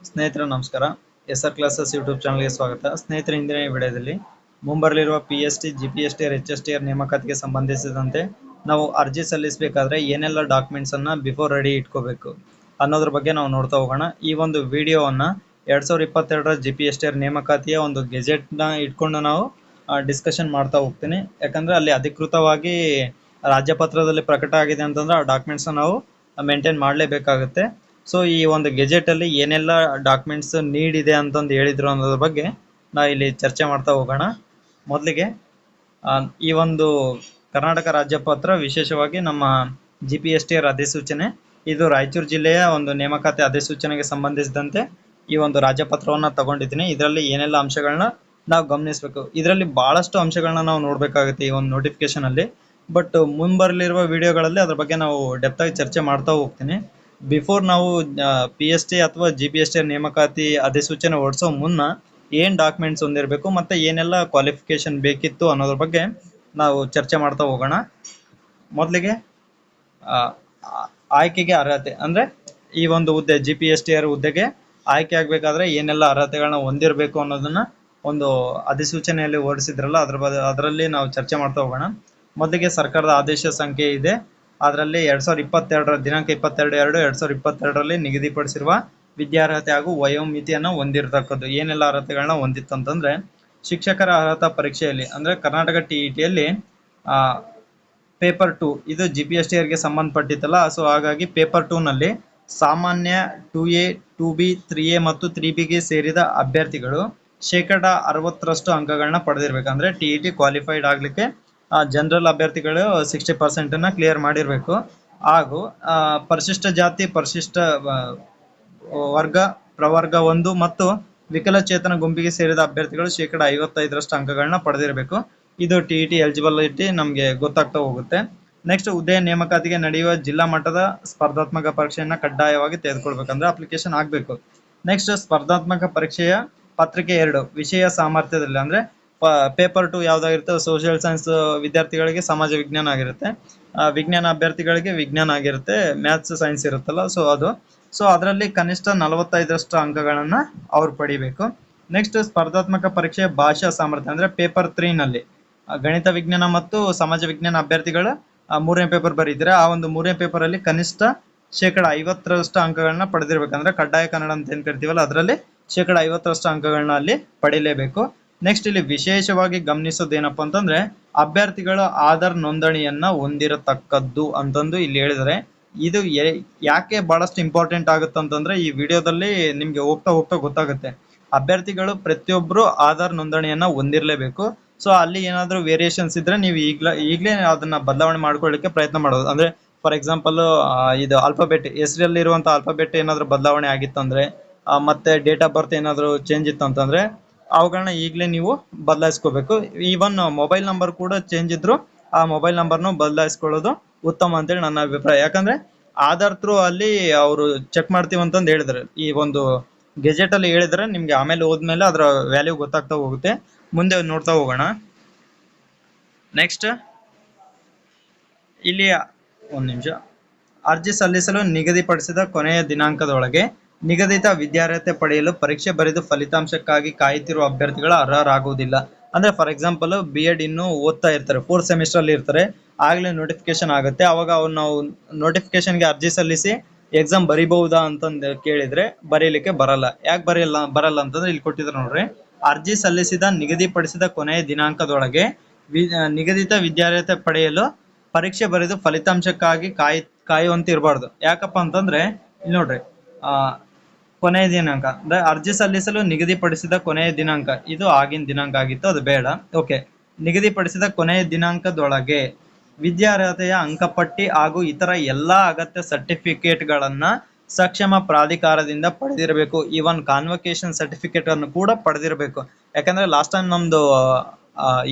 ಸ್ನೇಹಿತರೆ ನಮಸ್ಕಾರ. S R classes YouTube ಚಾನಲ್ಗೆ ಸ್ವಾಗತ. ಸ್ನೇಹಿತರೆ, ಇಂದಿನ ವಿಡಿಯೋದಲ್ಲಿ ಮುಂಬರಲಿರುವ PST, GPST, HST ನೇಮಕಾತಿಗೆ ಸಂಬಂಧಿಸಿದಂತೆ ನಾವು ಅರ್ಜಿ ಸಲ್ಲಿಸಬೇಕಾದ್ರೆ ಏನೆಲ್ಲ ಡಾಕ್ಯುಮೆಂಟ್ಸ್ ಅನ್ನ ಬಿಫೋರ್ ರೆಡಿ ಇಟ್ಕೋಬೇಕು ಅನ್ನೋದ್ರ ಬಗ್ಗೆ ನಾವು ನೋಡ್ತಾ ಹೋಗೋಣ. ಈ ಒಂದು ವಿಡಿಯೋವನ್ನ 2022ರ GPST ನೇಮಕಾತಿಯ ಒಂದು ಗೆಜೆಟ್ ನ ಇಟ್ಕೊಂಡು ನಾವು ಡಿಸ್ಕಷನ್ ಮಾಡ್ತಾ ಹೋಗ್ತೀನಿ. ಯಾಕಂದ್ರೆ ಅಲ್ಲಿ ಅಧಿಕೃತವಾಗಿ ರಾಜ್ಯಪತ್ರದಲ್ಲಿ ಪ್ರಕಟ ಆಗಿದೆ ಅಂತಂದ್ರೆ ಆ ಡಾಕ್ಯುಮೆಂಟ್ಸ್ ನಾವು ಮೇಂಟೈನ್ ಮಾಡಲೇಬೇಕಾಗುತ್ತೆ. ಸೊ ಈ ಒಂದು ಗೆಜೆಟ್ ಅಲ್ಲಿ ಏನೆಲ್ಲ ಡಾಕ್ಯುಮೆಂಟ್ಸ್ ನೀಡ್ ಇದೆ ಅಂತಂದು ಹೇಳಿದ್ರು ಅನ್ನೋದ್ರ ಬಗ್ಗೆ ನಾವು ಇಲ್ಲಿ ಚರ್ಚೆ ಮಾಡ್ತಾ ಹೋಗೋಣ. ಮೊದಲಿಗೆ ಈ ಒಂದು ಕರ್ನಾಟಕ ರಾಜ್ಯಪತ್ರ, ವಿಶೇಷವಾಗಿ ನಮ್ಮ GPST ಅಧಿಸೂಚನೆ, ಇದು ರಾಯಚೂರು ಜಿಲ್ಲೆಯ ಒಂದು ನೇಮಕಾತಿ ಅಧಿಸೂಚನೆಗೆ ಸಂಬಂಧಿಸಿದಂತೆ ಈ ಒಂದು ರಾಜ್ಯಪತ್ರವನ್ನ ತಗೊಂಡಿದ್ದೀನಿ. ಇದರಲ್ಲಿ ಏನೆಲ್ಲ ಅಂಶಗಳನ್ನ ನಾವು ಗಮನಿಸಬೇಕು, ಇದರಲ್ಲಿ ಬಹಳಷ್ಟು ಅಂಶಗಳನ್ನ ನಾವು ನೋಡ್ಬೇಕಾಗುತ್ತೆ ಈ ಒಂದು ನೋಟಿಫಿಕೇಶನ್ ಅಲ್ಲಿ. ಬಟ್ ಮುಂಬರಲಿರುವ ವಿಡಿಯೋಗಳಲ್ಲಿ ಅದ್ರ ಬಗ್ಗೆ ನಾವು ಡೆಪ್ತ್ ಆಗಿ ಚರ್ಚೆ ಮಾಡ್ತಾ ಹೋಗ್ತೀನಿ. ಬಿಫೋರ್ ನಾವು PST ಅಥವಾ GPST ನೇಮಕಾತಿ ಅಧಿಸೂಚನೆ ಹೊರಡಿಸೋ ಮುನ್ನ ಏನ್ ಡಾಕ್ಯುಮೆಂಟ್ಸ್ ಹೊಂದಿರಬೇಕು ಮತ್ತೆ ಏನೆಲ್ಲ ಕ್ವಾಲಿಫಿಕೇಶನ್ ಬೇಕಿತ್ತು ಅನ್ನೋದ್ರ ಬಗ್ಗೆ ನಾವು ಚರ್ಚೆ ಮಾಡ್ತಾ ಹೋಗೋಣ. ಮೊದಲಿಗೆ ಆಯ್ಕೆಗೆ ಅರ್ಹತೆ, ಅಂದ್ರೆ ಈ ಒಂದು ಹುದ್ದೆ GPST ಹುದ್ದೆಗೆ ಆಯ್ಕೆ ಆಗ್ಬೇಕಾದ್ರೆ ಏನೆಲ್ಲ ಅರ್ಹತೆಗಳನ್ನ ಹೊಂದಿರಬೇಕು ಅನ್ನೋದನ್ನ ಒಂದು ಅಧಿಸೂಚನೆಯಲ್ಲಿ ಹೊರಡಿಸಿದ್ರಲ್ಲ, ಅದರಲ್ಲಿ ನಾವು ಚರ್ಚೆ ಮಾಡ್ತಾ ಹೋಗೋಣ. ಮೊದಲಿಗೆ ಸರ್ಕಾರದ ಆದೇಶ ಸಂಖ್ಯೆ ಇದೆ, ಅದರಲ್ಲಿ 2022ರ ದಿನಾಂಕ 22/2/2022ರಲ್ಲಿ ನಿಗದಿಪಡಿಸಿರುವ ವಿದ್ಯಾರ್ಹತೆ ಹಾಗೂ ವಯೋಮಿತಿಯನ್ನು ಹೊಂದಿರತಕ್ಕದ್ದು. ಏನೆಲ್ಲ ಅರ್ಹತೆಗಳನ್ನ ಹೊಂದಿತ್ತು ಅಂತಂದ್ರೆ, ಶಿಕ್ಷಕರ ಅರ್ಹತಾ ಪರೀಕ್ಷೆಯಲ್ಲಿ ಅಂದ್ರೆ ಕರ್ನಾಟಕ TETಯಲ್ಲಿ ಪೇಪರ್ 2 ಇದು GPST ಗೆ ಸಂಬಂಧಪಟ್ಟಿತ್ತಲ್ಲ. ಸೊ ಹಾಗಾಗಿ ಪೇಪರ್ 2 ನಲ್ಲಿ ಸಾಮಾನ್ಯ 2A, 2B, 3A ಮತ್ತು 3Bಗೆ ಸೇರಿದ ಅಭ್ಯರ್ಥಿಗಳು 60% ಅಂಕಗಳನ್ನ ಪಡೆದಿರ್ಬೇಕು. ಅಂದ್ರೆ TET ಕ್ವಾಲಿಫೈಡ್ ಆಗ್ಲಿಕ್ಕೆ ಜನರಲ್ ಅಭ್ಯರ್ಥಿಗಳು 60% ಕ್ಲಿಯರ್ ಮಾಡಿರ್ಬೇಕು. ಹಾಗೂ ಪರಿಶಿಷ್ಟ ಜಾತಿ, ಪರಿಶಿಷ್ಟ ವರ್ಗ, ಪ್ರವರ್ಗ 1 ಮತ್ತು ವಿಕಲಚೇತನ ಗುಂಪಿಗೆ ಸೇರಿದ ಅಭ್ಯರ್ಥಿಗಳು 55% ಅಂಕಗಳನ್ನ ಪಡೆದಿರಬೇಕು. ಇದು TET ಎಲಿಜಿಬಿಲಿಟಿ ನಮ್ಗೆ ಗೊತ್ತಾಗ್ತಾ ಹೋಗುತ್ತೆ. ನೆಕ್ಸ್ಟ್, ಹುದ್ದೆಯ ನೇಮಕಾತಿಗೆ ನಡೆಯುವ ಜಿಲ್ಲಾ ಮಟ್ಟದ ಸ್ಪರ್ಧಾತ್ಮಕ ಪರೀಕ್ಷೆಯನ್ನ ಕಡ್ಡಾಯವಾಗಿ ತೆಗೆದುಕೊಳ್ಬೇಕಂದ್ರೆ ಅಪ್ಲಿಕೇಶನ್ ಆಗ್ಬೇಕು. ನೆಕ್ಸ್ಟ್, ಸ್ಪರ್ಧಾತ್ಮಕ ಪರೀಕ್ಷೆಯ ಪತ್ರಿಕೆ 2 ವಿಷಯ ಸಾಮರ್ಥ್ಯದಲ್ಲಿ, ಅಂದ್ರೆ ಪೇಪರ್ 2 ಯಾವ್ದಾಗಿರುತ್ತೆ, ಸೋಷಿಯಲ್ ಸೈನ್ಸ್ ವಿದ್ಯಾರ್ಥಿಗಳಿಗೆ ಸಮಾಜ ವಿಜ್ಞಾನ ಆಗಿರುತ್ತೆ, ವಿಜ್ಞಾನ ಅಭ್ಯರ್ಥಿಗಳಿಗೆ ವಿಜ್ಞಾನ ಆಗಿರುತ್ತೆ, ಮ್ಯಾಥ್ಸ್ ಸೈನ್ಸ್ ಇರುತ್ತಲ್ಲ, ಸೊ ಅದರಲ್ಲಿ ಕನಿಷ್ಠ 45% ಅಂಕಗಳನ್ನ ಅವ್ರು ಪಡಿಬೇಕು. ನೆಕ್ಸ್ಟ್, ಸ್ಪರ್ಧಾತ್ಮಕ ಪರೀಕ್ಷೆಯ ಭಾಷಾ ಸಾಮರ್ಥ್ಯ, ಅಂದ್ರೆ ಪೇಪರ್ 3 ನಲ್ಲಿ ಗಣಿತ ವಿಜ್ಞಾನ ಮತ್ತು ಸಮಾಜ ವಿಜ್ಞಾನ ಅಭ್ಯರ್ಥಿಗಳು 3ನೇ ಪೇಪರ್ ಬರೀತಾರೆ. ಆ ಒಂದು 3ನೇ ಪೇಪರ್ ಅಲ್ಲಿ ಕನಿಷ್ಠ 50% ಅಂಕಗಳನ್ನ ಪಡೆದಿರ್ಬೇಕಂದ್ರೆ ಕಡ್ಡಾಯ ಕನ್ನಡ ಅಂತ ಏನ್ ಕರಿತೀವಲ್ಲ, ಅದರಲ್ಲಿ 50% ಅಂಕಗಳನ್ನ ಅಲ್ಲಿ ಪಡಿಲೇಬೇಕು. ನೆಕ್ಸ್ಟ್, ಇಲ್ಲಿ ವಿಶೇಷವಾಗಿ ಗಮನಿಸೋದೇನಪ್ಪ ಅಂತಂದ್ರೆ ಅಭ್ಯರ್ಥಿಗಳು ಆಧಾರ್ ನೋಂದಣಿಯನ್ನ ಹೊಂದಿರತಕ್ಕದ್ದು ಅಂತಂದು ಇಲ್ಲಿ ಹೇಳಿದರೆ. ಇದು ಯಾಕೆ ಬಹಳಷ್ಟು ಇಂಪಾರ್ಟೆಂಟ್ ಆಗುತ್ತೆ ಅಂತಂದ್ರೆ ಈ ವಿಡಿಯೋದಲ್ಲಿ ನಿಮ್ಗೆ ಹೋಗ್ತಾ ಗೊತ್ತಾಗುತ್ತೆ. ಅಭ್ಯರ್ಥಿಗಳು ಪ್ರತಿಯೊಬ್ರು ಆಧಾರ್ ನೋಂದಣಿಯನ್ನ ಹೊಂದಿರಲೇಬೇಕು. ಸೊ ಅಲ್ಲಿ ಏನಾದ್ರು ವೇರಿಯೇಷನ್ಸ್ ಇದ್ರೆ ನೀವು ಈಗಲೇ ಅದನ್ನ ಬದಲಾವಣೆ ಮಾಡ್ಕೊಳ್ಳಿಕ್ಕೆ ಪ್ರಯತ್ನ ಮಾಡೋದು. ಅಂದ್ರೆ ಫಾರ್ ಎಕ್ಸಾಂಪಲ್ ಇದು ಆಲ್ಫಾಬೆಟ್, ಹೆಸರಲ್ಲಿ ಇರುವಂತ ಆಲ್ಫಾಬೆಟ್ ಏನಾದ್ರು ಬದಲಾವಣೆ ಆಗಿತ್ತಂದ್ರೆ, ಮತ್ತೆ ಡೇಟ್ ಆಫ್ ಬರ್ತ್ ಏನಾದ್ರು ಚೇಂಜ್ ಇತ್ತು ಅಂತಂದ್ರೆ ಅವುಗಳನ್ನ ಈಗಲೇ ನೀವು ಬದಲಾಯಿಸ್ಕೋಬೇಕು. ಈವನ್ ಮೊಬೈಲ್ ನಂಬರ್ ಕೂಡ ಚೇಂಜ್ ಇದ್ರು ಆ ಮೊಬೈಲ್ ನಂಬರ್ನು ಬದಲಾಯಿಸ್ಕೊಳ್ಳೋದು ಉತ್ತಮ ಅಂತೇಳಿ ನನ್ನ ಅಭಿಪ್ರಾಯ. ಯಾಕಂದ್ರೆ ಆಧಾರ್ ಥ್ರೂ ಅಲ್ಲಿ ಅವರು ಚೆಕ್ ಮಾಡ್ತೀವಿ ಅಂತಂದು ಹೇಳಿದ್ರೆ, ಈ ಒಂದು ಗೆಜೆಟ್ ಅಲ್ಲಿ ಹೇಳಿದ್ರೆ ನಿಮ್ಗೆ ಆಮೇಲೆ ಹೋದ್ಮೇಲೆ ಅದರ ವ್ಯಾಲ್ಯೂ ಗೊತ್ತಾಗ್ತಾ ಹೋಗುತ್ತೆ. ಮುಂದೆ ನೋಡ್ತಾ ಹೋಗೋಣ. ನೆಕ್ಸ್ಟ್, ಇಲ್ಲಿ ಒಂದ್ ನಿಮಿಷ, ಅರ್ಜಿ ಸಲ್ಲಿಸಲು ನಿಗದಿಪಡಿಸಿದ ಕೊನೆಯ ದಿನಾಂಕದೊಳಗೆ ನಿಗದಿತ ವಿದ್ಯಾರ್ಹತೆ ಪಡೆಯಲು ಪರೀಕ್ಷೆ ಬರೆದು ಫಲಿತಾಂಶಕ್ಕಾಗಿ ಕಾಯುತ್ತಿರುವ ಅಭ್ಯರ್ಥಿಗಳು ಅರ್ಹರಾಗುವುದಿಲ್ಲ. ಅಂದ್ರೆ ಫಾರ್ ಎಕ್ಸಾಂಪಲ್ B.Ed ಇನ್ನೂ ಓದ್ತಾ ಇರ್ತಾರೆ, 4th ಸೆಮಿಸ್ಟರ್ ಅಲ್ಲಿ ಇರ್ತಾರೆ, ಆಗ್ಲೇ ನೋಟಿಫಿಕೇಶನ್ ಆಗುತ್ತೆ. ಅವಾಗ ಅವ್ರು ನಾವು ನೋಟಿಫಿಕೇಶನ್ಗೆ ಅರ್ಜಿ ಸಲ್ಲಿಸಿ ಎಕ್ಸಾಮ್ ಬರಿಬಹುದಾ ಅಂತಂದು ಕೇಳಿದ್ರೆ ಬರೀಲಿಕ್ಕೆ ಬರಲ್ಲ. ಯಾಕೆ ಬರಲ್ಲ ಅಂತಂದ್ರೆ ಇಲ್ಲಿ ಕೊಟ್ಟಿದ್ರು ನೋಡ್ರಿ, ಅರ್ಜಿ ಸಲ್ಲಿಸಿದ ನಿಗದಿಪಡಿಸಿದ ಕೊನೆಯ ದಿನಾಂಕದೊಳಗೆ ನಿಗದಿತ ವಿದ್ಯಾರ್ಹತೆ ಪಡೆಯಲು ಪರೀಕ್ಷೆ ಬರೆದು ಫಲಿತಾಂಶಕ್ಕಾಗಿ ಕಾಯುವಂತ ಇರಬಾರ್ದು. ಯಾಕಪ್ಪ ಅಂತಂದ್ರೆ ಇಲ್ಲಿ ನೋಡ್ರಿ, ಕೊನೆಯ ದಿನಾಂಕ ಅಂದ್ರೆ ಅರ್ಜಿ ಸಲ್ಲಿಸಲು ನಿಗದಿಪಡಿಸಿದ ಕೊನೆಯ ದಿನಾಂಕ, ಇದು ಆಗಿನ ದಿನಾಂಕ ಆಗಿತ್ತು, ಅದು ಬೇಡ. ಓಕೆ, ನಿಗದಿಪಡಿಸಿದ ಕೊನೆಯ ದಿನಾಂಕದೊಳಗೆ ವಿದ್ಯಾರ್ಹತೆಯ ಅಂಕಪಟ್ಟಿ ಹಾಗೂ ಇತರ ಎಲ್ಲಾ ಅಗತ್ಯ ಸರ್ಟಿಫಿಕೇಟ್ ಗಳನ್ನ ಸಕ್ಷಮ ಪ್ರಾಧಿಕಾರದಿಂದ ಪಡೆದಿರಬೇಕು. ಈವನ್ ಕಾನ್ವೊಕೇಶನ್ ಸರ್ಟಿಫಿಕೇಟ್ ಅನ್ನು ಕೂಡ ಪಡೆದಿರಬೇಕು. ಯಾಕಂದ್ರೆ ಲಾಸ್ಟ್ ಟೈಮ್ ನಮ್ದು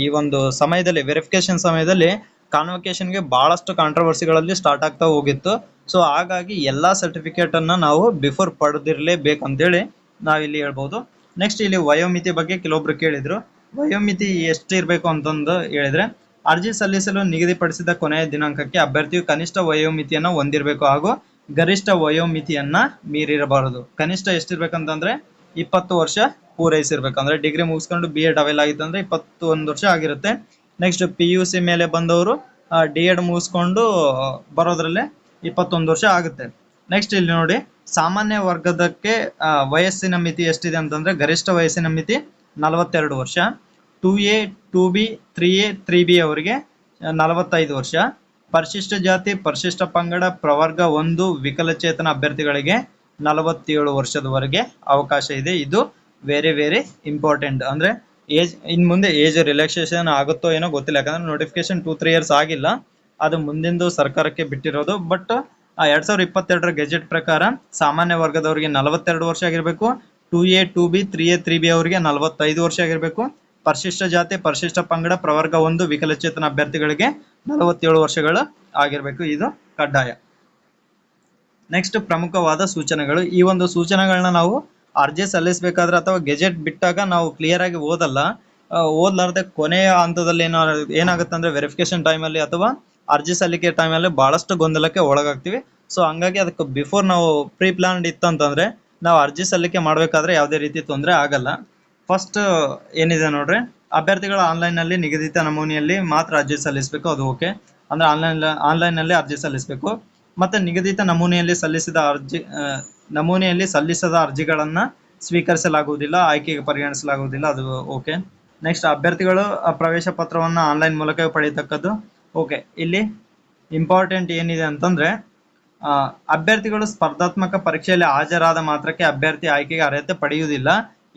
ಈ ಒಂದು ಸಮಯದಲ್ಲಿ ವೆರಿಫಿಕೇಶನ್ ಸಮಯದಲ್ಲಿ ಕಾನ್ವೊಕೇಶನ್ಗೆ ಬಹಳಷ್ಟು ಕಾಂಟ್ರವರ್ಸಿಗಳಲ್ಲಿ ಸ್ಟಾರ್ಟ್ ಆಗ್ತಾ ಹೋಗಿತ್ತು. ಸೊ ಹಾಗಾಗಿ ಎಲ್ಲಾ ಸರ್ಟಿಫಿಕೇಟ್ ಅನ್ನ ನಾವು ಬಿಫೋರ್ ಪಡೆದಿರ್ಲೇಬೇಕು ಅಂತೇಳಿ ನಾವಿಲ್ಲಿ ಹೇಳ್ಬೋದು. ನೆಕ್ಸ್ಟ್, ಇಲ್ಲಿ ವಯೋಮಿತಿ ಬಗ್ಗೆ ಕೆಲವೊಬ್ರು ಕೇಳಿದ್ರು. ವಯೋಮಿತಿ ಎಷ್ಟು ಇರಬೇಕು ಅಂತಂದು ಹೇಳಿದ್ರೆ, ಅರ್ಜಿ ಸಲ್ಲಿಸಲು ನಿಗದಿಪಡಿಸಿದ ಕೊನೆಯ ದಿನಾಂಕಕ್ಕೆ ಅಭ್ಯರ್ಥಿಯು ಕನಿಷ್ಠ ವಯೋಮಿತಿಯನ್ನು ಹೊಂದಿರಬೇಕು ಹಾಗೂ ಗರಿಷ್ಠ ವಯೋಮಿತಿಯನ್ನ ಮೀರಿರಬಾರದು. ಕನಿಷ್ಠ ಎಷ್ಟಿರ್ಬೇಕಂತಂದ್ರೆ 20 ವರ್ಷ ಪೂರೈಸಿರ್ಬೇಕು. ಅಂದ್ರೆ ಡಿಗ್ರಿ ಮುಗಿಸ್ಕೊಂಡು BEd ಅವೆಲ್ಲ ಆಗಿತ್ತು ಅಂದ್ರೆ 21 ವರ್ಷ ಆಗಿರುತ್ತೆ. ನೆಕ್ಸ್ಟ್ PUC ಮೇಲೆ ಬಂದವರು D.Ed ಮುಗಿಸ್ಕೊಂಡು ಬರೋದ್ರಲ್ಲೇ 21 ವರ್ಷ ಆಗುತ್ತೆ. ನೆಕ್ಸ್ಟ್ ಇಲ್ಲಿ ನೋಡಿ, ಸಾಮಾನ್ಯ ವರ್ಗದಕ್ಕೆ ವಯಸ್ಸಿನ ಮಿತಿ ಎಷ್ಟಿದೆ ಅಂತಂದ್ರೆ ಗರಿಷ್ಠ ವಯಸ್ಸಿನ ಮಿತಿ 42 ವರ್ಷ. 2A 2B 3A 3B ಅವರಿಗೆ 45 ವರ್ಷ. ಪರಿಶಿಷ್ಟ ಜಾತಿ, ಪರಿಶಿಷ್ಟ ಪಂಗಡ, ಪ್ರವರ್ಗ 1 ವಿಕಲಚೇತನ ಅಭ್ಯರ್ಥಿಗಳಿಗೆ 47 ವರ್ಷದವರೆಗೆ ಅವಕಾಶ ಇದೆ. ಇದು ವೆರಿ ವೆರಿ ಇಂಪಾರ್ಟೆಂಟ್. ಅಂದ್ರೆ ಏಜ್ ಇನ್ ಮುಂದೆ ಏಜ್ ರಿಲ್ಯಾಕ್ಸೇಷನ್ ಆಗುತ್ತೋ ಏನೋ ಗೊತ್ತಿಲ್ಲ, ಯಾಕಂದ್ರೆ ನೋಟಿಫಿಕೇಶನ್ 2-3 ಇಯರ್ಸ್ ಆಗಿಲ್ಲ, ಅದು ಮುಂದಿಂದು ಸರ್ಕಾರಕ್ಕೆ ಬಿಟ್ಟಿರೋದು. ಬಟ್ 2022 ಗೆಜೆಟ್ ಪ್ರಕಾರ ಸಾಮಾನ್ಯ ವರ್ಗದವರಿಗೆ 42 ವರ್ಷ ಆಗಿರ್ಬೇಕು. 2A 2B 3A 3B ಅವರಿಗೆ 45 ವರ್ಷ ಆಗಿರ್ಬೇಕು. ಪರಿಶಿಷ್ಟ ಜಾತಿ, ಪರಿಶಿಷ್ಟ ಪಂಗಡ, ಪ್ರವರ್ಗ 1 ವಿಕಲಚೇತನ ಅಭ್ಯರ್ಥಿಗಳಿಗೆ 47 ವರ್ಷಗಳು ಆಗಿರ್ಬೇಕು. ಇದು ಕಡ್ಡಾಯ. ನೆಕ್ಸ್ಟ್ ಪ್ರಮುಖವಾದ ಸೂಚನೆಗಳು. ಈ ಒಂದು ಸೂಚನೆಗಳನ್ನ ನಾವು ಅರ್ಜಿ ಸಲ್ಲಿಸಬೇಕಾದ್ರೆ ಅಥವಾ ಗೆಜೆಟ್ ಬಿಟ್ಟಾಗ ನಾವು ಕ್ಲಿಯರ್ ಆಗಿ ಓದಲಾರ್ದೆ ಕೊನೆಯ ಹಂತದಲ್ಲಿ ಏನಾಗುತ್ತೆ ಅಂದ್ರೆ ವೆರಿಫಿಕೇಶನ್ ಟೈಮಲ್ಲಿ ಅಥವಾ ಅರ್ಜಿ ಸಲ್ಲಿಕೆ ಟೈಮಲ್ಲಿ ಬಹಳಷ್ಟು ಗೊಂದಲಕ್ಕೆ ಒಳಗಾಗ್ತೀವಿ. ಸೊ ಹಂಗಾಗಿ ಅದಕ್ಕೆ ಬಿಫೋರ್ ನಾವು ಪ್ರೀ ಪ್ಲಾನ್ಡ್ ಇತ್ತಂತಂದ್ರೆ ನಾವು ಅರ್ಜಿ ಸಲ್ಲಿಕೆ ಮಾಡಬೇಕಾದ್ರೆ ಯಾವುದೇ ರೀತಿ ತೊಂದರೆ ಆಗಲ್ಲ. ಫಸ್ಟ್ ಏನಿದೆ ನೋಡ್ರಿ, ಅಭ್ಯರ್ಥಿಗಳು ಆನ್ಲೈನ್ ನಲ್ಲಿ ನಿಗದಿತ ನಮೂನೆಯಲ್ಲಿ ಮಾತ್ರ ಅರ್ಜಿ ಸಲ್ಲಿಸಬೇಕು. ಅದು ಓಕೆ, ಅಂದ್ರೆ ಆನ್ಲೈನ್ ನಲ್ಲಿ ಅರ್ಜಿ ಸಲ್ಲಿಸಬೇಕು. ಮತ್ತೆ ನಿಗದಿತ ನಮೂನೆಯಲ್ಲಿ ಸಲ್ಲಿಸದ ಅರ್ಜಿಗಳನ್ನ ಸ್ವೀಕರಿಸಲಾಗುವುದಿಲ್ಲ, ಆಯ್ಕೆಗೆ ಪರಿಗಣಿಸಲಾಗುವುದಿಲ್ಲ. ಅದು ಓಕೆ. ನೆಕ್ಸ್ಟ್ ಅಭ್ಯರ್ಥಿಗಳು ಪ್ರವೇಶ ಪತ್ರವನ್ನ ಆನ್ಲೈನ್ ಮೂಲಕ ಪಡೆಯತಕ್ಕದ್ದು. ಓಕೆ, ಇಲ್ಲಿ ಇಂಪಾರ್ಟೆಂಟ್ ಏನಿದೆ ಅಂತಂದ್ರೆ ಅಭ್ಯರ್ಥಿಗಳು ಸ್ಪರ್ಧಾತ್ಮಕ ಪರೀಕ್ಷೆಯಲ್ಲಿ ಹಾಜರಾದ ಮಾತ್ರಕ್ಕೆ ಅಭ್ಯರ್ಥಿ ಆಯ್ಕೆಗೆ ಅರ್ಹತೆ ಪಡೆಯುವುದಿಲ್ಲ.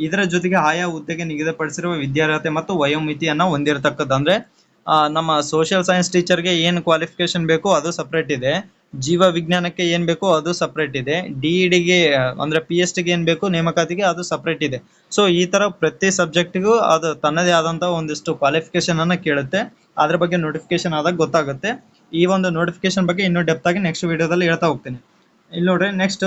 ಇದರ ಜೊತೆಗೆ ಆಯಾ ಹುದ್ದೆಗೆ ನಿಗದಿಪಡಿಸಿರುವ ವಿದ್ಯಾರ್ಹತೆ ಮತ್ತು ವಯೋಮಿತಿಯನ್ನ ಹೊಂದಿರತಕ್ಕದ್ದು. ಅಂದ್ರೆ ನಮ್ಮ ಸೋಷಿಯಲ್ ಸೈನ್ಸ್ ಟೀಚರ್ಗೆ ಏನು ಕ್ವಾಲಿಫಿಕೇಶನ್ ಬೇಕು ಅದು ಸಪ್ರೇಟ್ ಇದೆ, ಜೀವ ವಿಜ್ಞಾನಕ್ಕೆ ಏನ್ ಬೇಕು ಅದು ಸಪ್ರೇಟ್ ಇದೆ, DEDಗೆ ಅಂದ್ರೆ PhD ಗೆ ಏನ್ ಬೇಕು ನೇಮಕಾತಿಗೆ ಅದು ಸಪ್ರೇಟ್ ಇದೆ. ಸೊ ಈ ತರ ಪ್ರತಿ ಸಬ್ಜೆಕ್ಟ್ಗೂ ಅದು ತನ್ನದೇ ಆದಂತಹ ಒಂದಿಷ್ಟು ಕ್ವಾಲಿಫಿಕೇಶನ್ ಅನ್ನ ಕೇಳುತ್ತೆ. ಅದ್ರ ಬಗ್ಗೆ ನೋಟಿಫಿಕೇಶನ್ ಆದಾಗ ಗೊತ್ತಾಗುತ್ತೆ. ಈ ಒಂದು ನೋಟಿಫಿಕೇಶನ್ ಬಗ್ಗೆ ಇನ್ನೂ ಡೆಪ್ತ್ ಆಗಿ ನೆಕ್ಸ್ಟ್ ವಿಡಿಯೋದಲ್ಲಿ ಹೇಳ್ತಾ ಹೋಗ್ತೀನಿ. ಇಲ್ಲಿ ನೋಡ್ರಿ, ನೆಕ್ಸ್ಟ್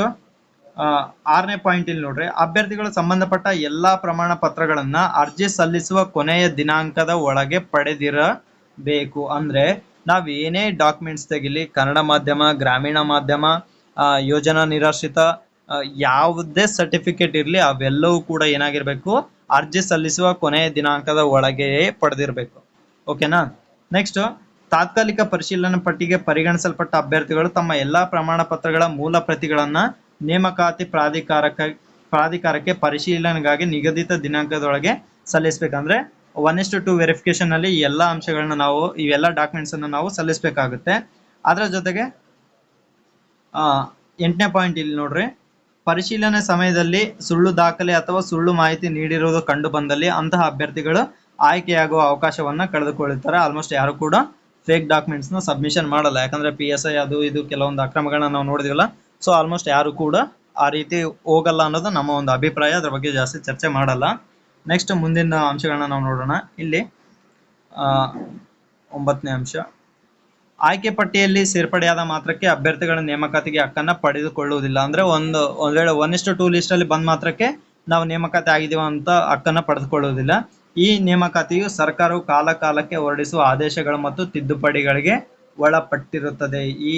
6ನೇ ಪಾಯಿಂಟ್ ಇಲ್ಲಿ ನೋಡ್ರಿ, ಅಭ್ಯರ್ಥಿಗಳು ಸಂಬಂಧಪಟ್ಟ ಎಲ್ಲಾ ಪ್ರಮಾಣ ಪತ್ರಗಳನ್ನ ಅರ್ಜಿ ಸಲ್ಲಿಸುವ ಕೊನೆಯ ದಿನಾಂಕದ ಒಳಗೆ ಪಡೆದಿರಬೇಕು. ಅಂದ್ರೆ ನಾವ್ ಏನೇ ಡಾಕ್ಯುಮೆಂಟ್ಸ್ ತೆಗಿಲಿ, ಕನ್ನಡ ಮಾಧ್ಯಮ, ಗ್ರಾಮೀಣ ಮಾಧ್ಯಮ, ಯೋಜನಾ ನಿರಾಶ್ರಿತ, ಯಾವುದೇ ಸರ್ಟಿಫಿಕೇಟ್ ಇರ್ಲಿ, ಅವೆಲ್ಲವೂ ಕೂಡ ಏನಾಗಿರ್ಬೇಕು, ಅರ್ಜಿ ಸಲ್ಲಿಸುವ ಕೊನೆಯ ದಿನಾಂಕದ ಒಳಗೆಯೇ ಪಡೆದಿರಬೇಕು. ಓಕೆನಾ. ನೆಕ್ಸ್ಟ್, ತಾತ್ಕಾಲಿಕ ಪರಿಶೀಲನಾ ಪಟ್ಟಿಗೆ ಪರಿಗಣಿಸಲ್ಪಟ್ಟ ಅಭ್ಯರ್ಥಿಗಳು ತಮ್ಮ ಎಲ್ಲಾ ಪ್ರಮಾಣ ಪತ್ರಗಳ ಮೂಲ ಪ್ರತಿಗಳನ್ನ ನೇಮಕಾತಿ ಪ್ರಾಧಿಕಾರಕ್ಕೆ ಪರಿಶೀಲನೆಗಾಗಿ ನಿಗದಿತ ದಿನಾಂಕದೊಳಗೆ ಸಲ್ಲಿಸಬೇಕಂದ್ರೆ 1:2 ವೆರಿಫಿಕೇಶನ್ ಅಲ್ಲಿ ಎಲ್ಲಾ ಅಂಶಗಳನ್ನ ಇವೆಲ್ಲ ಡಾಕ್ಯುಮೆಂಟ್ಸ್ ಅನ್ನು ನಾವು ಸಲ್ಲಿಸಬೇಕಾಗುತ್ತೆ. ಅದರ ಜೊತೆಗೆ 8ನೇ ಪಾಯಿಂಟ್ ಇಲ್ಲಿ ನೋಡ್ರಿ, ಪರಿಶೀಲನೆ ಸಮಯದಲ್ಲಿ ಸುಳ್ಳು ದಾಖಲೆ ಅಥವಾ ಸುಳ್ಳು ಮಾಹಿತಿ ನೀಡಿರುವುದು ಕಂಡು ಬಂದಲ್ಲಿ ಅಂತಹ ಅಭ್ಯರ್ಥಿಗಳು ಆಯ್ಕೆಯಾಗುವ ಅವಕಾಶವನ್ನ ಕಳೆದುಕೊಳ್ಳುತ್ತಾರೆ. ಆಲ್ಮೋಸ್ಟ್ ಯಾರು ಕೂಡ ಫೇಕ್ ಡಾಕ್ಯುಮೆಂಟ್ಸ್ ನ ಸಬ್ಮಿಷನ್ ಮಾಡಲ್ಲ, ಯಾಕಂದ್ರೆ PSI ಅದು ಇದು ಕೆಲವೊಂದು ಅಕ್ರಮಗಳನ್ನ ನಾವು ನೋಡಿದಿವಲ್ಲ. ಸೊ ಆಲ್ಮೋಸ್ಟ್ ಯಾರು ಕೂಡ ಆ ರೀತಿ ಹೋಗಲ್ಲ ಅನ್ನೋದು ನಮ್ಮ ಒಂದು ಅಭಿಪ್ರಾಯ. ಅದ್ರ ಬಗ್ಗೆ ಜಾಸ್ತಿ ಚರ್ಚೆ ಮಾಡಲ್ಲ. ನೆಕ್ಸ್ಟ್ ಮುಂದಿನ ಅಂಶಗಳನ್ನ ನಾವು ನೋಡೋಣ. ಇಲ್ಲಿ 9ನೇ ಅಂಶ, ಆಯ್ಕೆ ಪಟ್ಟಿಯಲ್ಲಿ ಸೇರ್ಪಡೆಯಾದ ಮಾತ್ರಕ್ಕೆ ಅಭ್ಯರ್ಥಿಗಳ ನೇಮಕಾತಿಗೆ ಹಕ್ಕನ್ನ ಪಡೆದುಕೊಳ್ಳುವುದಿಲ್ಲ. ಅಂದ್ರೆ ಒಂದ್ ವೇಳೆ 1:2 ಲಿಸ್ಟ್ ಅಲ್ಲಿ ಬಂದ ಮಾತ್ರಕ್ಕೆ ನಾವು ನೇಮಕಾತಿ ಆಗಿದೀವ ಅಂತ ಹಕ್ಕನ್ನ ಪಡೆದುಕೊಳ್ಳುವುದಿಲ್ಲ. ಈ ನೇಮಕಾತಿಯು ಸರ್ಕಾರವು ಕಾಲ ಕಾಲಕ್ಕೆ ಹೊರಡಿಸುವ ಆದೇಶಗಳು ಮತ್ತು ತಿದ್ದುಪಡಿಗಳಿಗೆ ಒಳಪಟ್ಟಿರುತ್ತದೆ. ಈ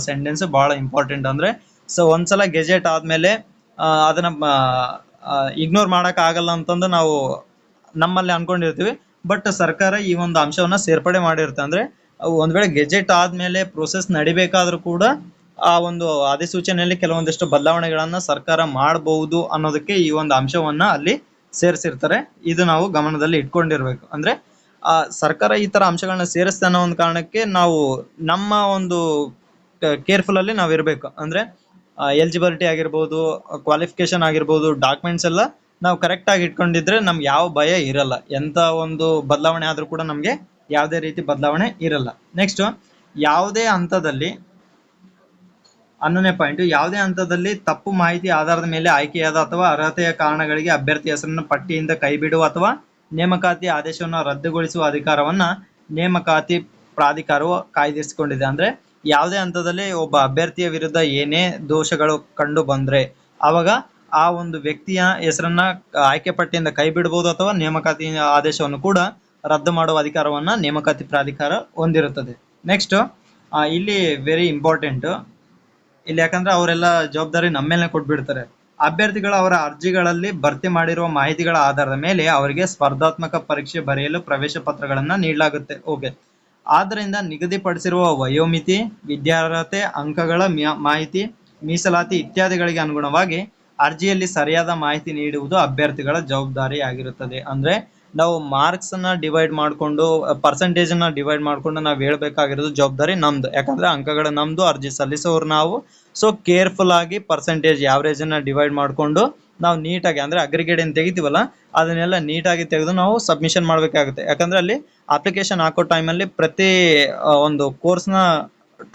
ಸೆಂಟೆನ್ಸ್ ಬಹಳ ಇಂಪಾರ್ಟೆಂಟ್. ಅಂದ್ರೆ ಸೊ ಒಂದ್ಸಲ ಗೆಜೆಟ್ ಆದ್ಮೇಲೆ ಅದನ್ನ ಇಗ್ನೋರ್ ಮಾಡಕ್ ಆಗಲ್ಲ ಅಂತಂದು ನಾವು ನಮ್ಮಲ್ಲಿ ಅನ್ಕೊಂಡಿರ್ತೀವಿ. ಬಟ್ ಸರ್ಕಾರ ಈ ಒಂದು ಅಂಶವನ್ನ ಸೇರ್ಪಡೆ ಮಾಡಿರುತ್ತೆ. ಅಂದ್ರೆ ಒಂದ್ ವೇಳೆ ಗೆಜೆಟ್ ಆದ್ಮೇಲೆ ಪ್ರೊಸೆಸ್ ನಡಿಬೇಕಾದ್ರೂ ಕೂಡ ಆ ಒಂದು ಅಧಿಸೂಚನೆಯಲ್ಲಿ ಕೆಲವೊಂದಿಷ್ಟು ಬದಲಾವಣೆಗಳನ್ನ ಸರ್ಕಾರ ಮಾಡಬಹುದು ಅನ್ನೋದಕ್ಕೆ ಈ ಒಂದು ಅಂಶವನ್ನ ಅಲ್ಲಿ ಸೇರಿಸಿರ್ತಾರೆ. ಇದು ನಾವು ಗಮನದಲ್ಲಿ ಇಟ್ಕೊಂಡಿರ್ಬೇಕು. ಅಂದ್ರೆ ಸರ್ಕಾರ ಈ ತರ ಅಂಶಗಳನ್ನ ಸೇರಿಸ್ತಾ ಅನ್ನೋ ಒಂದು ಕಾರಣಕ್ಕೆ ನಾವು ನಮ್ಮ ಒಂದು ಕೇರ್ಫುಲ್ ಅಲ್ಲಿ ನಾವ್ ಇರ್ಬೇಕು. ಅಂದ್ರೆ ಎಲಿಜಿಬಿಲಿಟಿ ಆಗಿರ್ಬೋದು, ಕ್ವಾಲಿಫಿಕೇಶನ್ ಆಗಿರ್ಬೋದು, ಡಾಕ್ಯುಮೆಂಟ್ಸ್ ಎಲ್ಲ ನಾವು ಕರೆಕ್ಟ್ ಆಗಿ ಇಟ್ಕೊಂಡಿದ್ರೆ ನಮ್ಗೆ ಯಾವ ಭಯ ಇರಲ್ಲ. ಎಂತ ಒಂದು ಬದಲಾವಣೆ ಆದ್ರೂ ಕೂಡ ನಮ್ಗೆ ಯಾವುದೇ ರೀತಿ ಬದಲಾವಣೆ ಇರಲ್ಲ. ನೆಕ್ಸ್ಟ್, ಯಾವುದೇ ಹಂತದಲ್ಲಿ 11ನೇ ಪಾಯಿಂಟ್, ಯಾವುದೇ ಹಂತದಲ್ಲಿ ತಪ್ಪು ಮಾಹಿತಿ ಆಧಾರದ ಮೇಲೆ ಆಯ್ಕೆಯಾದ ಅಥವಾ ಅರ್ಹತೆಯ ಕಾರಣಗಳಿಗೆ ಅಭ್ಯರ್ಥಿ ಹೆಸರನ್ನು ಪಟ್ಟಿಯಿಂದ ಕೈಬಿಡುವ ಅಥವಾ ನೇಮಕಾತಿ ಆದೇಶವನ್ನು ರದ್ದುಗೊಳಿಸುವ ಅಧಿಕಾರವನ್ನ ನೇಮಕಾತಿ ಪ್ರಾಧಿಕಾರವು ಕಾಯ್ದಿರಿಸಿಕೊಂಡಿದೆ. ಅಂದ್ರೆ ಯಾವುದೇ ಹಂತದಲ್ಲಿ ಒಬ್ಬ ಅಭ್ಯರ್ಥಿಯ ವಿರುದ್ಧ ಏನೇ ದೋಷಗಳು ಕಂಡು ಬಂದ್ರೆ ಅವಾಗ ಆ ಒಂದು ವ್ಯಕ್ತಿಯ ಹೆಸರನ್ನ ಆಯ್ಕೆ ಪಟ್ಟಿಯಿಂದ ಕೈ ಬಿಡಬಹುದು ಅಥವಾ ನೇಮಕಾತಿ ಆದೇಶವನ್ನು ಕೂಡ ರದ್ದು ಮಾಡುವ ಅಧಿಕಾರವನ್ನ ನೇಮಕಾತಿ ಪ್ರಾಧಿಕಾರ ಹೊಂದಿರುತ್ತದೆ. ನೆಕ್ಸ್ಟ್, ಇಲ್ಲಿ ವೆರಿ ಇಂಪಾರ್ಟೆಂಟ್, ಇಲ್ಲಿ ಯಾಕಂದ್ರೆ ಅವರೆಲ್ಲ ಜವಾಬ್ದಾರಿ ನಮ್ಮ ಮೇಲೆ ಕೊಟ್ಬಿಡ್ತಾರೆ. ಅಭ್ಯರ್ಥಿಗಳು ಅವರ ಅರ್ಜಿಗಳಲ್ಲಿ ಭರ್ತಿ ಮಾಡಿರುವ ಮಾಹಿತಿಗಳ ಆಧಾರದ ಮೇಲೆ ಅವರಿಗೆ ಸ್ಪರ್ಧಾತ್ಮಕ ಪರೀಕ್ಷೆ ಬರೆಯಲು ಪ್ರವೇಶ ಪತ್ರಗಳನ್ನ ನೀಡಲಾಗುತ್ತೆ. ಓಕೆ, ಆದ್ದರಿಂದ ನಿಗದಿಪಡಿಸಿರುವ ವಯೋಮಿತಿ, ವಿದ್ಯಾರ್ಹತೆ, ಅಂಕಗಳ ಮಾಹಿತಿ, ಮೀಸಲಾತಿ ಇತ್ಯಾದಿಗಳಿಗೆ ಅನುಗುಣವಾಗಿ ಅರ್ಜಿಯಲ್ಲಿ ಸರಿಯಾದ ಮಾಹಿತಿ ನೀಡುವುದು ಅಭ್ಯರ್ಥಿಗಳ ಜವಾಬ್ದಾರಿಯಾಗಿರುತ್ತದೆ. ಅಂದ್ರೆ ನಾವು ಮಾರ್ಕ್ಸ್ ನ ಡಿವೈಡ್ ಮಾಡಿಕೊಂಡು, ಪರ್ಸೆಂಟೇಜ್ ನ ಡಿವೈಡ್ ಮಾಡ್ಕೊಂಡು ನಾವು ಹೇಳ್ಬೇಕಾಗಿರೋದು ಜವಾಬ್ದಾರಿ ನಮ್ದು. ಯಾಕಂದ್ರೆ ಅಂಕಗಳ ನಮ್ದು, ಅರ್ಜಿ ಸಲ್ಲಿಸೋರು ನಾವು. ಸೊ ಕೇರ್ಫುಲ್ ಆಗಿ ಪರ್ಸೆಂಟೇಜ್ ಯಾವ್ರೇಜ್ ನ ಡಿವೈಡ್ ಮಾಡ್ಕೊಂಡು ನಾವು ನೀಟಾಗಿ, ಅಂದ್ರೆ ಅಗ್ರಿಗೇಟ್ ಏನ್ ತೆಗಿತೀವಲ್ಲ ಅದನ್ನೆಲ್ಲ ನೀಟಾಗಿ ತೆಗೆದು ನಾವು ಸಬ್ಮಿಷನ್ ಮಾಡ್ಬೇಕಾಗುತ್ತೆ. ಯಾಕಂದ್ರೆ ಅಲ್ಲಿ ಅಪ್ಲಿಕೇಶನ್ ಹಾಕೋ ಟೈಮಲ್ಲಿ ಪ್ರತಿ ಒಂದು ಕೋರ್ಸ್ ನ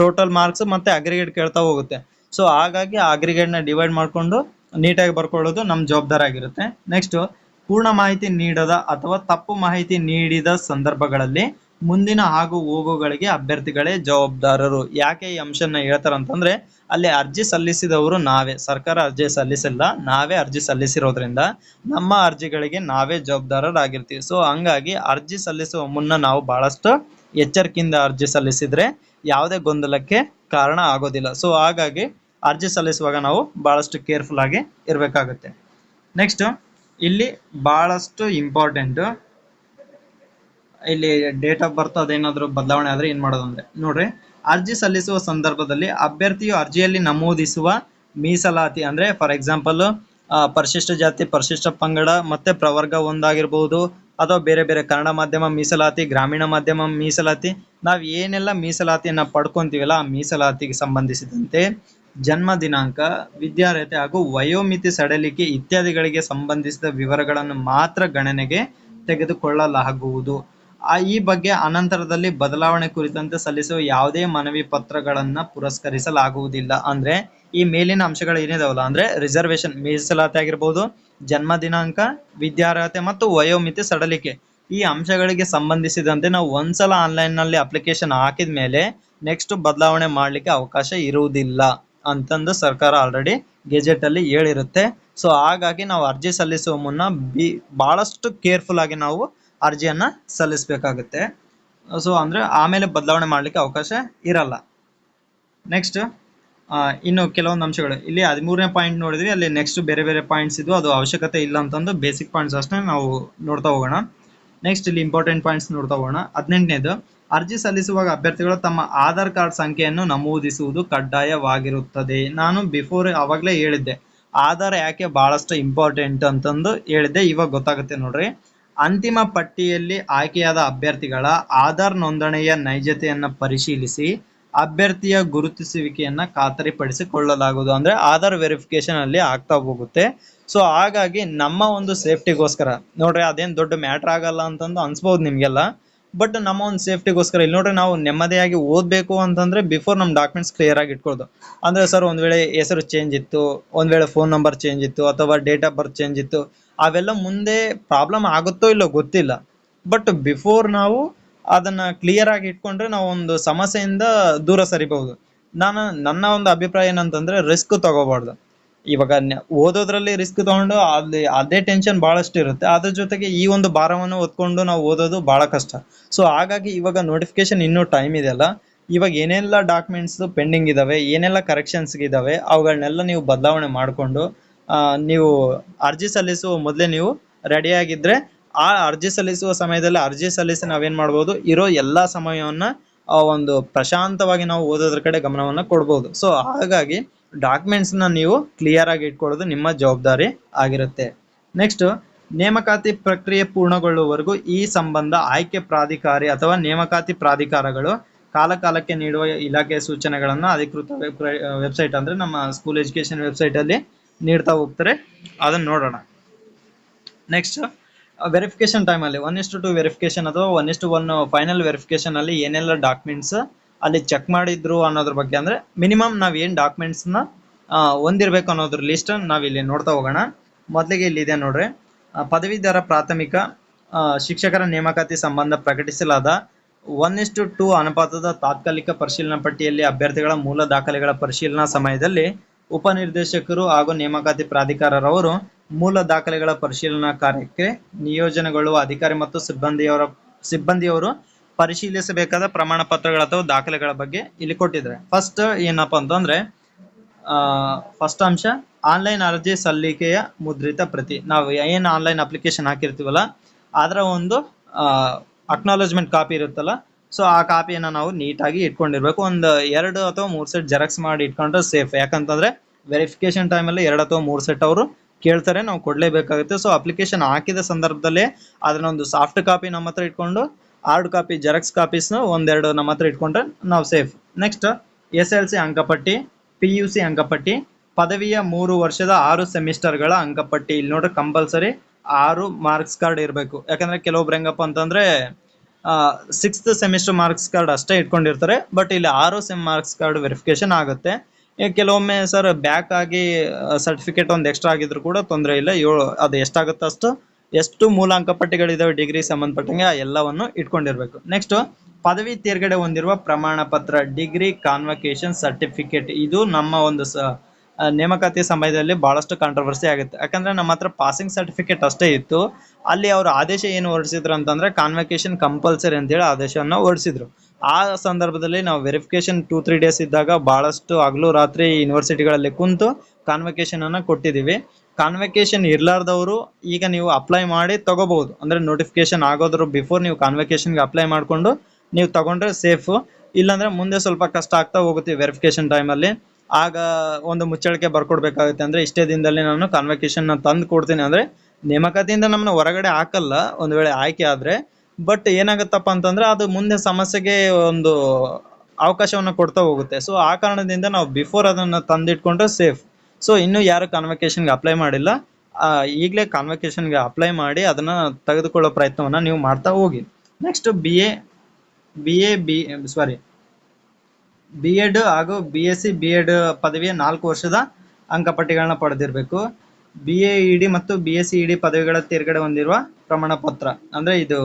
ಟೋಟಲ್ ಮಾರ್ಕ್ಸ್ ಮತ್ತೆ ಅಗ್ರಿಗೇಟ್ ಕೇಳ್ತಾ ಹೋಗುತ್ತೆ. ಸೊ ಹಾಗಾಗಿ ಆ ಅಗ್ರಿಗೇಟ್ ನ ಡಿವೈಡ್ ಮಾಡ್ಕೊಂಡು ನೀಟಾಗಿ ಬರ್ಕೊಳ್ಳೋದು ನಮ್ ಜವಾಬ್ದಾರಿ ಆಗಿರುತ್ತೆ. ನೆಕ್ಸ್ಟ್, ಪೂರ್ಣ ಮಾಹಿತಿ ನೀಡದ ಅಥವಾ ತಪ್ಪು ಮಾಹಿತಿ ನೀಡಿದ ಸಂದರ್ಭಗಳಲ್ಲಿ ಮುಂದಿನ ಆಗು ಹೋಗುಗಳಿಗೆ ಅಭ್ಯರ್ಥಿಗಳೇ ಜವಾಬ್ದಾರರು. ಯಾಕೆ ಈ ಅಂಶನ ಹೇಳ್ತಾರಂತಂದ್ರೆ, ಅಲ್ಲಿ ಅರ್ಜಿ ಸಲ್ಲಿಸಿದವರು ನಾವೇ, ಸರ್ಕಾರ ಅರ್ಜಿ ಸಲ್ಲಿಸಿಲ್ಲ, ನಾವೇ ಅರ್ಜಿ ಸಲ್ಲಿಸಿರೋದ್ರಿಂದ ನಮ್ಮ ಅರ್ಜಿಗಳಿಗೆ ನಾವೇ ಜವಾಬ್ದಾರರಾಗಿರ್ತೀವಿ. ಸೊ ಹಂಗಾಗಿ ಅರ್ಜಿ ಸಲ್ಲಿಸುವ ಮುನ್ನ ನಾವು ಬಹಳಷ್ಟು ಎಚ್ಚರಿಕೆಯಿಂದ ಅರ್ಜಿ ಸಲ್ಲಿಸಿದ್ರೆ ಯಾವುದೇ ಗೊಂದಲಕ್ಕೆ ಕಾರಣ ಆಗೋದಿಲ್ಲ. ಸೊ ಹಾಗಾಗಿ ಅರ್ಜಿ ಸಲ್ಲಿಸುವಾಗ ನಾವು ಬಹಳಷ್ಟು ಕೇರ್ಫುಲ್ ಆಗಿ ಇರಬೇಕಾಗುತ್ತೆ. ನೆಕ್ಸ್ಟ್, ಇಲ್ಲಿ ಬಹಳಷ್ಟು ಇಂಪಾರ್ಟೆಂಟ್, ಇಲ್ಲಿ ಡೇಟ್ ಆಫ್ ಬರ್ತ್ ಅದೇನಾದ್ರೂ ಬದಲಾವಣೆ ಆದ್ರೆ ಏನ್ ಮಾಡೋದು ಅಂದ್ರೆ ನೋಡ್ರಿ, ಅರ್ಜಿ ಸಲ್ಲಿಸುವ ಸಂದರ್ಭದಲ್ಲಿ ಅಭ್ಯರ್ಥಿಯು ಅರ್ಜಿಯಲ್ಲಿ ನಮೂದಿಸುವ ಮೀಸಲಾತಿ, ಅಂದ್ರೆ ಫಾರ್ ಎಕ್ಸಾಂಪಲ್ ಪರಿಶಿಷ್ಟ ಜಾತಿ, ಪರಿಶಿಷ್ಟ ಪಂಗಡ ಮತ್ತೆ ಪ್ರವರ್ಗ ಒಂದಾಗಿರ್ಬಹುದು, ಅಥವಾ ಬೇರೆ ಬೇರೆ ಕನ್ನಡ ಮಾಧ್ಯಮ ಮೀಸಲಾತಿ, ಗ್ರಾಮೀಣ ಮಾಧ್ಯಮ ಮೀಸಲಾತಿ, ನಾವ್ ಏನೆಲ್ಲ ಮೀಸಲಾತಿಯನ್ನ ಪಡ್ಕೊಂತೀವಲ್ಲ ಆ ಮೀಸಲಾತಿಗೆ ಸಂಬಂಧಿಸಿದಂತೆ ಜನ್ಮ ದಿನಾಂಕ, ವಿದ್ಯಾರ್ಹತೆ ಹಾಗೂ ವಯೋಮಿತಿ ಸಡಿಲಿಕೆ ಇತ್ಯಾದಿಗಳಿಗೆ ಸಂಬಂಧಿಸಿದ ವಿವರಗಳನ್ನು ಮಾತ್ರ ಗಣನೆಗೆ ತೆಗೆದುಕೊಳ್ಳಲಾಗುವುದು. ಈ ಬಗ್ಗೆ ಅನಂತರದಲ್ಲಿ ಬದಲಾವಣೆ ಕುರಿತಂತೆ ಸಲ್ಲಿಸುವ ಯಾವುದೇ ಮನವಿ ಪತ್ರಗಳನ್ನ ಪುರಸ್ಕರಿಸಲಾಗುವುದಿಲ್ಲ. ಅಂದ್ರೆ ಈ ಮೇಲಿನ ಅಂಶಗಳು ಏನಿದಾವಲ್ಲ, ಅಂದ್ರೆ ರಿಸರ್ವೇಶನ್ ಮೀಸಲಾತಿ ಆಗಿರ್ಬೋದು, ಜನ್ಮ ದಿನಾಂಕ, ವಿದ್ಯಾರ್ಹತೆ ಮತ್ತು ವಯೋಮಿತಿ ಸಡಲಿಕೆ, ಈ ಅಂಶಗಳಿಗೆ ಸಂಬಂಧಿಸಿದಂತೆ ನಾವು ಒಂದ್ಸಲ ಆನ್ಲೈನ್ ನಲ್ಲಿ ಅಪ್ಲಿಕೇಶನ್ ಹಾಕಿದ ಮೇಲೆ ನೆಕ್ಸ್ಟ್ ಬದಲಾವಣೆ ಮಾಡ್ಲಿಕ್ಕೆ ಅವಕಾಶ ಇರುವುದಿಲ್ಲ ಅಂತಂದು ಸರ್ಕಾರ ಆಲ್ರೆಡಿ ಗೆಜೆಟ್ ಅಲ್ಲಿ ಹೇಳಿರುತ್ತೆ. ಸೊ ಹಾಗಾಗಿ ನಾವು ಅರ್ಜಿ ಸಲ್ಲಿಸುವ ಮುನ್ನ ಬಹಳಷ್ಟು ಕೇರ್ಫುಲ್ ಆಗಿ ನಾವು ಅರ್ಜಿಯನ್ನ ಸಲ್ಲಿಸಬೇಕಾಗುತ್ತೆ. ಸೊ ಅಂದ್ರೆ ಆಮೇಲೆ ಬದಲಾವಣೆ ಮಾಡ್ಲಿಕ್ಕೆ ಅವಕಾಶ ಇರಲ್ಲ. ನೆಕ್ಸ್ಟ್, ಇನ್ನು ಕೆಲವೊಂದು ಅಂಶಗಳು ಇಲ್ಲಿ 13ನೇ ಪಾಯಿಂಟ್ ನೋಡಿದ್ವಿ, ಅಲ್ಲಿ ನೆಕ್ಸ್ಟ್ ಬೇರೆ ಬೇರೆ ಪಾಯಿಂಟ್ಸ್ ಇದ್ವು, ಅದು ಅವಶ್ಯಕತೆ ಇಲ್ಲ ಅಂತಂದು ಬೇಸಿಕ್ ಪಾಯಿಂಟ್ಸ್ ಅಷ್ಟೇ ನಾವು ನೋಡ್ತಾ ಹೋಗೋಣ. ನೆಕ್ಸ್ಟ್ ಇಲ್ಲಿ ಇಂಪಾರ್ಟೆಂಟ್ ಪಾಯಿಂಟ್ಸ್ ನೋಡ್ತಾ ಹೋಗೋಣ. 18ನೇದು, ಅರ್ಜಿ ಸಲ್ಲಿಸುವಾಗ ಅಭ್ಯರ್ಥಿಗಳು ತಮ್ಮ ಆಧಾರ್ ಕಾರ್ಡ್ ಸಂಖ್ಯೆಯನ್ನು ನಮೂದಿಸುವುದು ಕಡ್ಡಾಯವಾಗಿರುತ್ತದೆ. ನಾನು ಬಿಫೋರ್ ಅವಾಗಲೇ ಹೇಳಿದ್ದೆ ಆಧಾರ್ ಯಾಕೆ ಬಹಳಷ್ಟು ಇಂಪಾರ್ಟೆಂಟ್ ಅಂತಂದು ಹೇಳಿದ್ದೆ, ಇವಾಗ ಗೊತ್ತಾಗುತ್ತೆ ನೋಡ್ರಿ. ಅಂತಿಮ ಪಟ್ಟಿಯಲ್ಲಿ ಆಯ್ಕೆಯಾದ ಅಭ್ಯರ್ಥಿಗಳ ಆಧಾರ್ ನೋಂದಣಿಯ ನೈಜತೆಯನ್ನ ಪರಿಶೀಲಿಸಿ ಅಭ್ಯರ್ಥಿಯ ಗುರುತಿಸುವಿಕೆಯನ್ನ ಖಾತರಿಪಡಿಸಿಕೊಳ್ಳಲಾಗುವುದು. ಅಂದ್ರೆ ಆಧಾರ್ ವೆರಿಫಿಕೇಶನ್ ಅಲ್ಲಿ ಆಗ್ತಾ ಹೋಗುತ್ತೆ. ಸೊ ಹಾಗಾಗಿ ನಮ್ಮ ಒಂದು ಸೇಫ್ಟಿಗೋಸ್ಕರ ನೋಡ್ರಿ, ಅದೇನ್ ದೊಡ್ಡ ಮ್ಯಾಟರ್ ಆಗಲ್ಲ ಅಂತಂದು ಅನ್ಸ್ಬಹುದು ನಿಮ್ಗೆಲ್ಲ, ಬಟ್ ನಮ್ಮ ಒಂದು ಸೇಫ್ಟಿಗೋಸ್ಕರ ಇಲ್ಲಿ ನೋಡ್ರಿ, ನಾವು ನೆಮ್ಮದಿಯಾಗಿ ಓದ್ಬೇಕು ಅಂತಂದ್ರೆ ಬಿಫೋರ್ ನಮ್ ಡಾಕ್ಯುಮೆಂಟ್ಸ್ ಕ್ಲಿಯರ್ ಆಗಿ ಇಟ್ಕೊಳ್ಳೋದು. ಅಂದ್ರೆ ಸರ್ ಒಂದ್ ವೇಳೆ ಹೆಸರು ಚೇಂಜ್ ಇತ್ತು, ಒಂದ್ ವೇಳೆ ಫೋನ್ ನಂಬರ್ ಚೇಂಜ್ ಇತ್ತು, ಅಥವಾ ಡೇಟ್ ಆಫ್ ಬರ್ತ್ ಚೇಂಜ್ ಇತ್ತು, ಅವೆಲ್ಲ ಮುಂದೆ ಪ್ರಾಬ್ಲಮ್ ಆಗುತ್ತೋ ಇಲ್ಲೋ ಗೊತ್ತಿಲ್ಲ. ಬಟ್ ಬಿಫೋರ್ ನಾವು ಅದನ್ನ ಕ್ಲಿಯರ್ ಆಗಿ ಇಟ್ಕೊಂಡ್ರೆ ನಾವು ಒಂದು ಸಮಸ್ಯೆಯಿಂದ ದೂರ ಸರಿಬಹುದು. ನನ್ನ ಒಂದು ಅಭಿಪ್ರಾಯ ಏನಂತಂದ್ರೆ ರಿಸ್ಕ್ ತಗೋಬಾರ್ದು. ಇವಾಗ ಓದೋದ್ರಲ್ಲಿ ರಿಸ್ಕ್ ತಗೊಂಡು ಅದೇ ಟೆನ್ಷನ್ ಬಹಳಷ್ಟು ಇರುತ್ತೆ, ಅದ್ರ ಜೊತೆಗೆ ಈ ಒಂದು ಭಾರವನ್ನು ಹೊತ್ಕೊಂಡು ನಾವು ಓದೋದು ಬಹಳ ಕಷ್ಟ. ಸೊ ಹಾಗಾಗಿ ಇವಾಗ ನೋಟಿಫಿಕೇಶನ್ ಇನ್ನೂ ಟೈಮ್ ಇದೆಯಲ್ಲ, ಇವಾಗ ಏನೆಲ್ಲ ಡಾಕ್ಯುಮೆಂಟ್ಸ್ ಪೆಂಡಿಂಗ್ ಇದಾವೆ, ಏನೆಲ್ಲ ಕರೆಕ್ಷನ್ಸ್ ಇದಾವೆ, ಅವುಗಳನ್ನೆಲ್ಲ ನೀವು ಬದಲಾವಣೆ ಮಾಡಿಕೊಂಡು ನೀವು ಅರ್ಜಿ ಸಲ್ಲಿಸುವ ಮೊದಲೇ ನೀವು ರೆಡಿ ಆಗಿದ್ರೆ ಆ ಅರ್ಜಿ ಸಲ್ಲಿಸುವ ಸಮಯದಲ್ಲಿ ಅರ್ಜಿ ಸಲ್ಲಿಸಿ ನಾವೇನ್ ಮಾಡ್ಬೋದು, ಇರೋ ಎಲ್ಲಾ ಸಮಯವನ್ನ ಒಂದು ಪ್ರಶಾಂತವಾಗಿ ನಾವು ಓದೋದ್ರ ಕಡೆ ಗಮನವನ್ನ ಕೊಡ್ಬೋದು. ಸೊ ಹಾಗಾಗಿ ಡಾಕ್ಯುಮೆಂಟ್ಸ್ ನ ನೀವು ಕ್ಲಿಯರ್ ಆಗಿ ಇಟ್ಕೊಳ್ಳೋದು ನಿಮ್ಮ ಜವಾಬ್ದಾರಿ ಆಗಿರುತ್ತೆ. ನೆಕ್ಸ್ಟ್, ನೇಮಕಾತಿ ಪ್ರಕ್ರಿಯೆ ಪೂರ್ಣಗೊಳ್ಳುವವರೆಗೂ ಈ ಸಂಬಂಧ ಆಯ್ಕೆ ಪ್ರಾಧಿಕಾರಿ ಅಥವಾ ನೇಮಕಾತಿ ಪ್ರಾಧಿಕಾರಗಳು ಕಾಲಕಾಲಕ್ಕೆ ನೀಡುವ ಇಲಾಖೆಯ ಸೂಚನೆಗಳನ್ನ ಅಧಿಕೃತ ವೆಬ್ಸೈಟ್ ಅಂದ್ರೆ ನಮ್ಮ ಸ್ಕೂಲ್ ಎಜುಕೇಶನ್ ವೆಬ್ಸೈಟ್ ಅಲ್ಲಿ ನೀಡ್ತಾ ಹೋಗ್ತಾರೆ. ಅದನ್ನ ನೋಡೋಣ. ನೆಕ್ಸ್ಟ್, ವೆರಿಫಿಕೇಶನ್ ಟೈಮ್ ಅಲ್ಲಿ 1:2 ವೆರಿಫಿಕೇಶನ್ ಅಥವಾ 1:1 ಫೈನಲ್ ವೆರಿಫಿಕೇಶನ್ ಅಲ್ಲಿ ಏನೆಲ್ಲ ಡಾಕ್ಯುಮೆಂಟ್ಸ್ ಅಲ್ಲಿ ಚೆಕ್ ಮಾಡಿದ್ರು ಅನ್ನೋದ್ರ ಬಗ್ಗೆ, ಅಂದ್ರೆ ಮಿನಿಮಮ್ ನಾವ್ ಏನ್ ಡಾಕ್ಯುಮೆಂಟ್ಸ್ ನ ಹೊಂದಿರ್ಬೇಕು ಅನ್ನೋದ್ರ ಲಿಸ್ಟ್ ನಾವ್ ಇಲ್ಲಿ ನೋಡ್ತಾ ಹೋಗೋಣ. ಮೊದಲಿಗೆ ಇಲ್ಲಿ ಇದೆ ನೋಡ್ರಿ, ಪದವೀಧರ ಪ್ರಾಥಮಿಕ ಶಿಕ್ಷಕರ ನೇಮಕಾತಿ ಸಂಬಂಧ ಪ್ರಕಟಿಸಲಾದ 1:2 ಅನುಪಾತದ ತಾತ್ಕಾಲಿಕ ಪರಿಶೀಲನಾ ಪಟ್ಟಿಯಲ್ಲಿ ಅಭ್ಯರ್ಥಿಗಳ ಮೂಲ ದಾಖಲೆಗಳ ಪರಿಶೀಲನಾ ಸಮಯದಲ್ಲಿ ಉಪನಿರ್ದೇಶಕರು ಹಾಗೂ ನೇಮಕಾತಿ ಪ್ರಾಧಿಕಾರರವರು ಮೂಲ ದಾಖಲೆಗಳ ಪರಿಶೀಲನಾ ಕಾರ್ಯಕ್ಕೆ ನಿಯೋಜನೆಗೊಳ್ಳುವ ಅಧಿಕಾರಿ ಮತ್ತು ಸಿಬ್ಬಂದಿಯವರು ಪರಿಶೀಲಿಸಬೇಕಾದ ಪ್ರಮಾಣ ಪತ್ರಗಳ ಅಥವಾ ದಾಖಲೆಗಳ ಬಗ್ಗೆ ಇಲ್ಲಿ ಕೊಟ್ಟಿದ್ದಾರೆ. ಫಸ್ಟ್ ಏನಪ್ಪಾ ಅಂತಂದ್ರೆ ಫಸ್ಟ್ ಅಂಶ ಆನ್ಲೈನ್ ಅರ್ಜಿ ಸಲ್ಲಿಕೆಯ ಮುದ್ರಿತ ಪ್ರತಿ. ನಾವು ಏನು ಆನ್ಲೈನ್ ಅಪ್ಲಿಕೇಶನ್ ಹಾಕಿರ್ತೀವಲ್ಲ ಅದರ ಒಂದು ಅಕ್ನಾಲಜ್ಮೆಂಟ್ ಕಾಪಿ ಇರುತ್ತಲ್ಲ, ಸೊ ಆ ಕಾಪಿಯನ್ನು ನಾವು ನೀಟಾಗಿ ಇಟ್ಕೊಂಡಿರ್ಬೇಕು. ಒಂದು 2 ಅಥವಾ 3 ಸೆಟ್ ಜೆರಾಕ್ಸ್ ಮಾಡಿ ಇಟ್ಕೊಂಡ್ರೆ ಸೇಫ್. ಯಾಕಂತಂದ್ರೆ ವೆರಿಫಿಕೇಶನ್ ಟೈಮಲ್ಲಿ 2 ಅಥವಾ 3 ಸೆಟ್ ಅವರು ಕೇಳ್ತಾರೆ, ನಾವು ಕೊಡಲೇಬೇಕಾಗುತ್ತೆ. ಸೊ ಅಪ್ಲಿಕೇಶನ್ ಹಾಕಿದ ಸಂದರ್ಭದಲ್ಲೇ ಅದನ್ನೊಂದು ಸಾಫ್ಟ್ ಕಾಪಿ ನಮ್ಮ ಹತ್ರ ಇಟ್ಕೊಂಡು ಹಾರ್ಡ್ ಕಾಪಿ ಜೆರಾಕ್ಸ್ ಕಾಪೀಸ್ನ ಒಂದೆರಡು ನಮ್ಮ ಹತ್ರ ಇಟ್ಕೊಂಡ್ರೆ ನಾವು ಸೇಫ್. ನೆಕ್ಸ್ಟ್ SLC ಅಂಕಪಟ್ಟಿ, PUC ಅಂಕಪಟ್ಟಿ, ಪದವಿಯ 3 ವರ್ಷದ 6 ಸೆಮಿಸ್ಟರ್ಗಳ ಅಂಕಪಟ್ಟಿ. ಇಲ್ಲಿ ನೋಡ್ರಿ ಕಂಪಲ್ಸರಿ 6 ಮಾರ್ಕ್ಸ್ ಕಾರ್ಡ್ ಇರಬೇಕು. ಯಾಕಂದ್ರೆ ಕೆಲವೊಬ್ರು ಹೆಂಗಪ್ಪ ಅಂತಂದ್ರೆ 6th ಸೆಮಿಸ್ಟರ್ ಮಾರ್ಕ್ಸ್ ಕಾರ್ಡ್ ಅಷ್ಟೇ ಇಟ್ಕೊಂಡಿರ್ತಾರೆ, ಬಟ್ ಇಲ್ಲಿ 6 ಸೆಮ್ ಮಾರ್ಕ್ಸ್ ಕಾರ್ಡ್ ವೆರಿಫಿಕೇಶನ್ ಆಗುತ್ತೆ. ಕೆಲವೊಮ್ಮೆ ಸರ್ ಬ್ಯಾಕ್ ಆಗಿ ಸರ್ಟಿಫಿಕೇಟ್ ಒಂದು ಎಕ್ಸ್ಟ್ರಾ ಆಗಿದ್ರು ಕೂಡ ತೊಂದರೆ ಇಲ್ಲ, ಅದು ಎಷ್ಟಾಗುತ್ತೆ ಎಷ್ಟು ಮೂಲ ಅಂಕಪಟ್ಟಿಗಳಿದಾವೆ ಡಿಗ್ರಿ ಸಂಬಂಧಪಟ್ಟಂಗೆ ಆ ಎಲ್ಲವನ್ನು ಇಟ್ಕೊಂಡಿರ್ಬೇಕು. ನೆಕ್ಸ್ಟ್ ಪದವಿ ತೇರ್ಗಡೆ ಹೊಂದಿರುವ ಪ್ರಮಾಣ ಪತ್ರ, ಡಿಗ್ರಿ ಕಾನ್ವಕೇಶನ್ ಸರ್ಟಿಫಿಕೇಟ್. ಇದು ನಮ್ಮ ಒಂದು ನೇಮಕಾತಿ ಸಮಯದಲ್ಲಿ ಬಹಳಷ್ಟು ಕಾಂಟ್ರವರ್ಸಿ ಆಗುತ್ತೆ. ಯಾಕಂದ್ರೆ ನಮ್ಮ ಹತ್ರ ಪಾಸಿಂಗ್ ಸರ್ಟಿಫಿಕೇಟ್ ಅಷ್ಟೇ ಇತ್ತು, ಅಲ್ಲಿ ಅವರು ಆದೇಶ ಏನು ಹೊರಡಿಸಿದ್ರು ಅಂತಂದ್ರೆ ಕಾನ್ವಕೇಶನ್ ಕಂಪಲ್ಸರಿ ಅಂತೇಳಿ ಆದೇಶವನ್ನು ಹೊರಡಿಸಿದ್ರು. ಆ ಸಂದರ್ಭದಲ್ಲಿ ನಾವು ವೆರಿಫಿಕೇಶನ್ 2-3 ಡೇಸ್ ಇದ್ದಾಗ ಬಹಳಷ್ಟು ಹಗಲು ರಾತ್ರಿ ಯೂನಿವರ್ಸಿಟಿಗಳಲ್ಲಿ ಕುಂತು ಕಾನ್ವಕೇಶನ್ ಅನ್ನ ಕೊಟ್ಟಿದ್ದೀವಿ. ಕಾನ್ವಕೇಶನ್ ಇರ್ಲಾರ್ದವರು ಈಗ ನೀವು ಅಪ್ಲೈ ಮಾಡಿ ತಗೋಬಹುದು. ಅಂದ್ರೆ ನೋಟಿಫಿಕೇಶನ್ ಆಗೋದ್ರ ಬಿಫೋರ್ ನೀವು ಕಾನ್ವಕೇಶನ್ಗೆ ಅಪ್ಲೈ ಮಾಡಿಕೊಂಡು ನೀವು ತಗೊಂಡ್ರೆ ಸೇಫ್. ಇಲ್ಲಾಂದ್ರೆ ಮುಂದೆ ಸ್ವಲ್ಪ ಕಷ್ಟ ಆಗ್ತಾ ಹೋಗುತ್ತೆ ವೆರಿಫಿಕೇಶನ್ ಟೈಮಲ್ಲಿ. ಆಗ ಒಂದು ಮುಚ್ಚಳಿಕೆ ಬರ್ಕೊಡ್ಬೇಕಾಗುತ್ತೆ, ಅಂದ್ರೆ ಇಷ್ಟೇ ದಿನದಲ್ಲಿ ನಾನು ಕಾನ್ವಕೇಶನ್ ತಂದು ಕೊಡ್ತೀನಿ. ಅಂದ್ರೆ ನೇಮಕಾತಿಯಿಂದ ನಮ್ಮನ್ನ ಹೊರಗಡೆ ಹಾಕಲ್ಲ ಒಂದು ವೇಳೆ ಆಯ್ಕೆ ಆದ್ರೆ, ಬಟ್ ಏನಾಗುತ್ತಪ್ಪ ಅಂತಂದ್ರೆ ಅದು ಮುಂದೆ ಸಮಸ್ಯೆಗೆ ಒಂದು ಅವಕಾಶವನ್ನು ಕೊಡ್ತಾ ಹೋಗುತ್ತೆ. ಸೊ ಆ ಕಾರಣದಿಂದ ನಾವು ಬಿಫೋರ್ ಅದನ್ನ ತಂದಿಟ್ಕೊಂಡ್ರೆ ಸೇಫ್. ಸೊ ಇನ್ನು ಯಾರು ಕಾನ್ವಕೇಶನ್ಗೆ ಅಪ್ಲೈ ಮಾಡಿಲ್ಲ, ಈಗಲೇ ಕಾನ್ವಕೇಶನ್ಗೆ ಅಪ್ಲೈ ಮಾಡಿ ಅದನ್ನ ತೆಗೆದುಕೊಳ್ಳೋ ಪ್ರಯತ್ನವನ್ನ ನೀವು ಮಾಡ್ತಾ ಹೋಗಿ. ನೆಕ್ಸ್ಟ್ BEd ಹಾಗೂ BSc BEd ಪದವಿಯ 4 ವರ್ಷದ ಅಂಕಪಟ್ಟಿಗಳನ್ನ ಪಡೆದಿರಬೇಕು. BAED ಮತ್ತು BSc-ED ಪದವಿಗಳ ತೇರ್ಗಡೆ ಹೊಂದಿರುವ ಪ್ರಮಾಣ ಪತ್ರ. ಅಂದ್ರೆ ಇದು